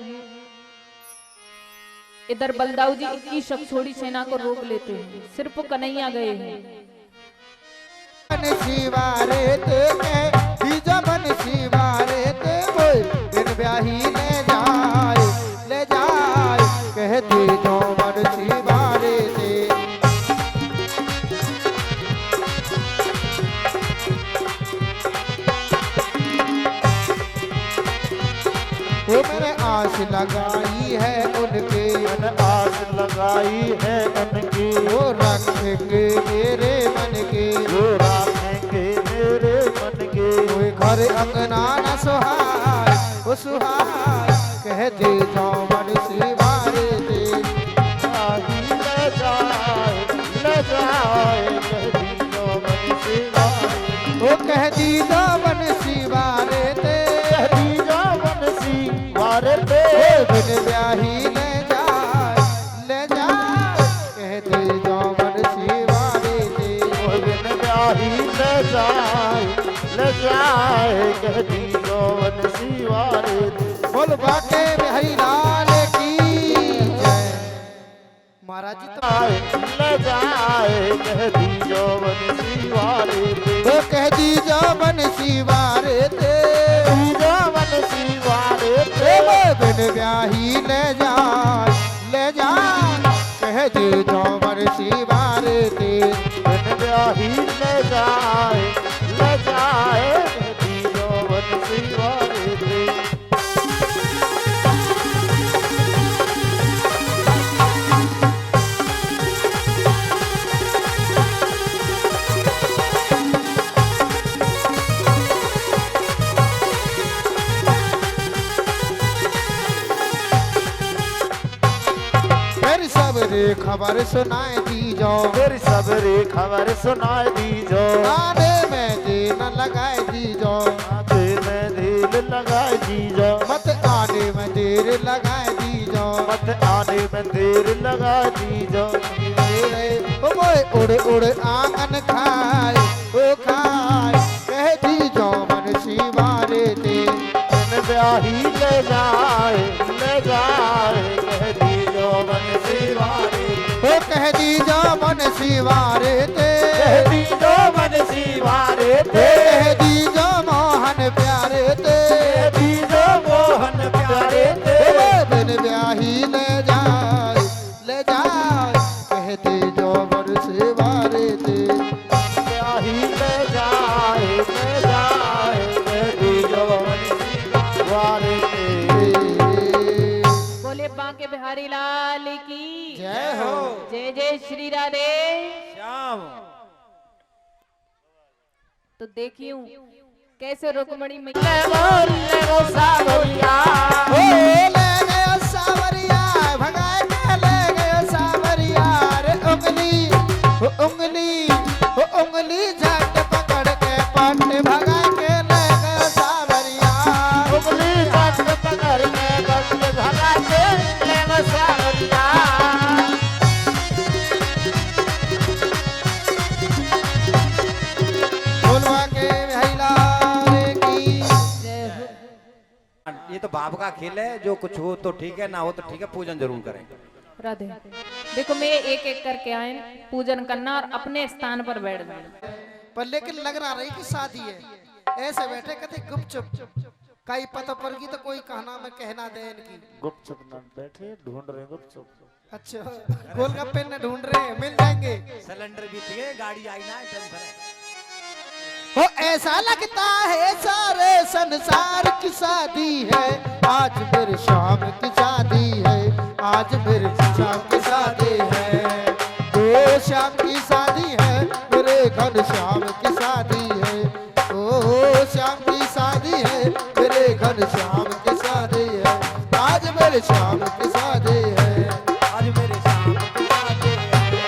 इधर बलदाऊ जी 21 अक्षौड़ी सेना को रोक लेते हैं, सिर्फ कन्हैया गए हैं। शिवारे ते बीजा बन शिवारे ते बोल बिन ब्याही ले जाए कहते जो बन शिवारे ते। वो मैंने आस लगाई है उनके, मैंने आस लगाई है उनकी, वो रखेंगे मेरे मन के, जो रखेंगे मेरे मन के। कोई घर अंगना न सुहाय वो सुहाय कहते जो मन शिवारे ते। ले जाए कहती जो मन शिवारे, वो कहती जो मन शिवारे ते, कहती जो मन शिवारे ते। बिन ब्याही ले जाए कहते जो मन शिवारे ते। बिन ब्याही ले जाए कहती जो मन शिवारे ते। बोल बाटे बिहारी लाल की जय। महाराज जी तो ले जाए कहती जो मन शिवारे ते। वो कहती जो मन शिवारे ते, जो मन शिवारे ते। बिन ब्याही ले जाए कहती जो मन शिवारे ते। बिन ब्याही ले जाए कहती जो मन शिवारे ते। सबरे खबर सुनाए दी जाओ, फिर सबरे खबर सुनाए दी जो। आने में देर न लगाए दी जाओ, आने में देर लगाए दी जो। मत आने में देर लगाए दी जाओ, मत आने में देर लगाए दी जो। वो उड़ उड़ आंगन खाए वो खाए कहती जो मन शिवारे ते। बिन ब्याही ले जाए कहती जो मन शिवारे। वो कहती जो मन शिवारे ते, कहती जो मन शिवारे ते। कहती जो मोहन प्यारे ते, कहती जो मोहन प्यारे ते। बिन ब्याही ले जाए कहते जो मन शिवारे ते। ब्याही ले जाए कहती जो मन शिवारे ते। बोले बांके बिहारी लाल की जय हो। जय जय श्री राधे श्याम। तो देखियो कैसे रुक्मणी में ले वो सावरिया, ले ये तो बाप का खेल है, जो कुछ हो तो ठीक है, ना हो तो ठीक है, पूजन जरूर करें। राधे देखो मैं एक एक करके आए पूजन करना और अपने स्थान पर बैठ जाना। पर लेकिन लग रहा रही कि शादी है, ऐसे बैठे कहते गुपचुप कई पता पर की तो कोई कहना में कहना दे इनकी। गुपचुप न बैठे, ढूंढ रहे गुपचुप। अच्छा गोलगप्पे न ढूंढ रहे हैं, मिल जाएंगे। सिलेंडर बीत गए, गाड़ी आई ना, टेंशन है। हो ऐसा लगता है सारे संसार की शादी है, आज मेरे शाम की शादी है, आज मेरे शाम की शादी है, ओ शाम की शादी है, मेरे घर शाम की शादी है, ओ शाम की शादी है, मेरे घर शाम की शादी है, आज मेरे शाम की शादी है, आज मेरे शाम की शादी है।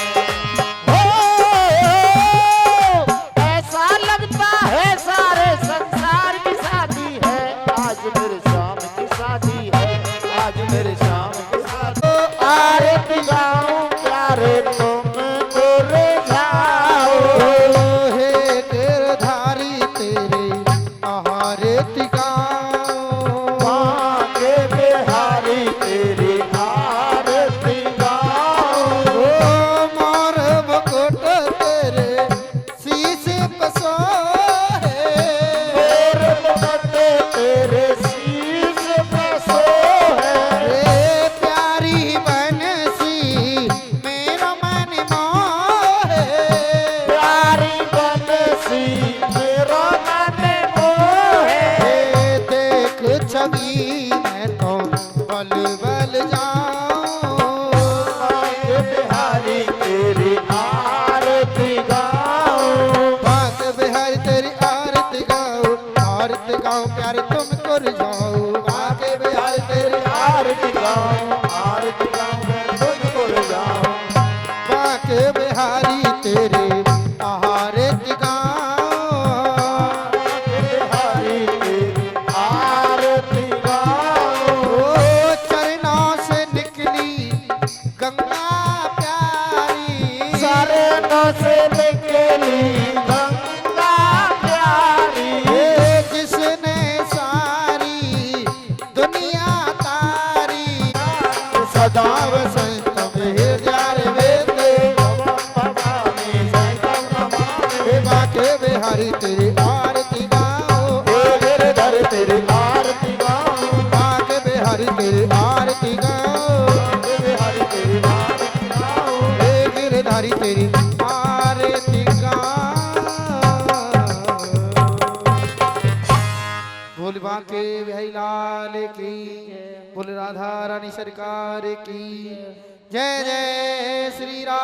ऐसा लगता है सारे संसार की शादी है, आज मेरे शाम की शादी है, आज मेरे शाम की शादी है। आरती गाऊं प्यारे तुम गोरे जाओ, हे गिरधारी तेरे आहारे तिगाओ, माँ के बिहारी तेरी आरती गाऊं, ओ मोर मुकुट तेरे शीश पे सोहे, मोर मुकुट तेरे शीश पे सोहे, रे प्यारी बनसी मेरा मन मोहे, प्यारी बनसी मेरा मन मोहे, हे देख छवि मैं तो बल बल जाऊं, माँ के बिहारी तेरी आरती गाऊं, बात बिहारी तेरी आरती गाओ, आरती गाओ प्यारे तुमको रिझाओ, बाके बिहारी तेरी आरती गाऊं, आरती गाऊं मैं तुझको ले जाऊं, बाके बिहारी तेरे आरती गाओ, बिहारी तेरी आरती गाऊं, ओ चरणों से निकली गंगा प्यारी, शरणों से निकली गंगा प्यारी, हे जिसने सारी दुनिया तारी, सदा वसंत में जार वेदे, हे बाके बिहारी तेरी आरती गाओ, गिरधर तेरी आरती गाऊं, बाके बिहारी तेरी आरती गाओ, बिहारी तेरी आरती गाऊं, हे गिरधारी तेरी आरती गाओ। बोल बाके बिहारी लाल की, बोल राधा रानी सरकार की जय, जय श्री राम।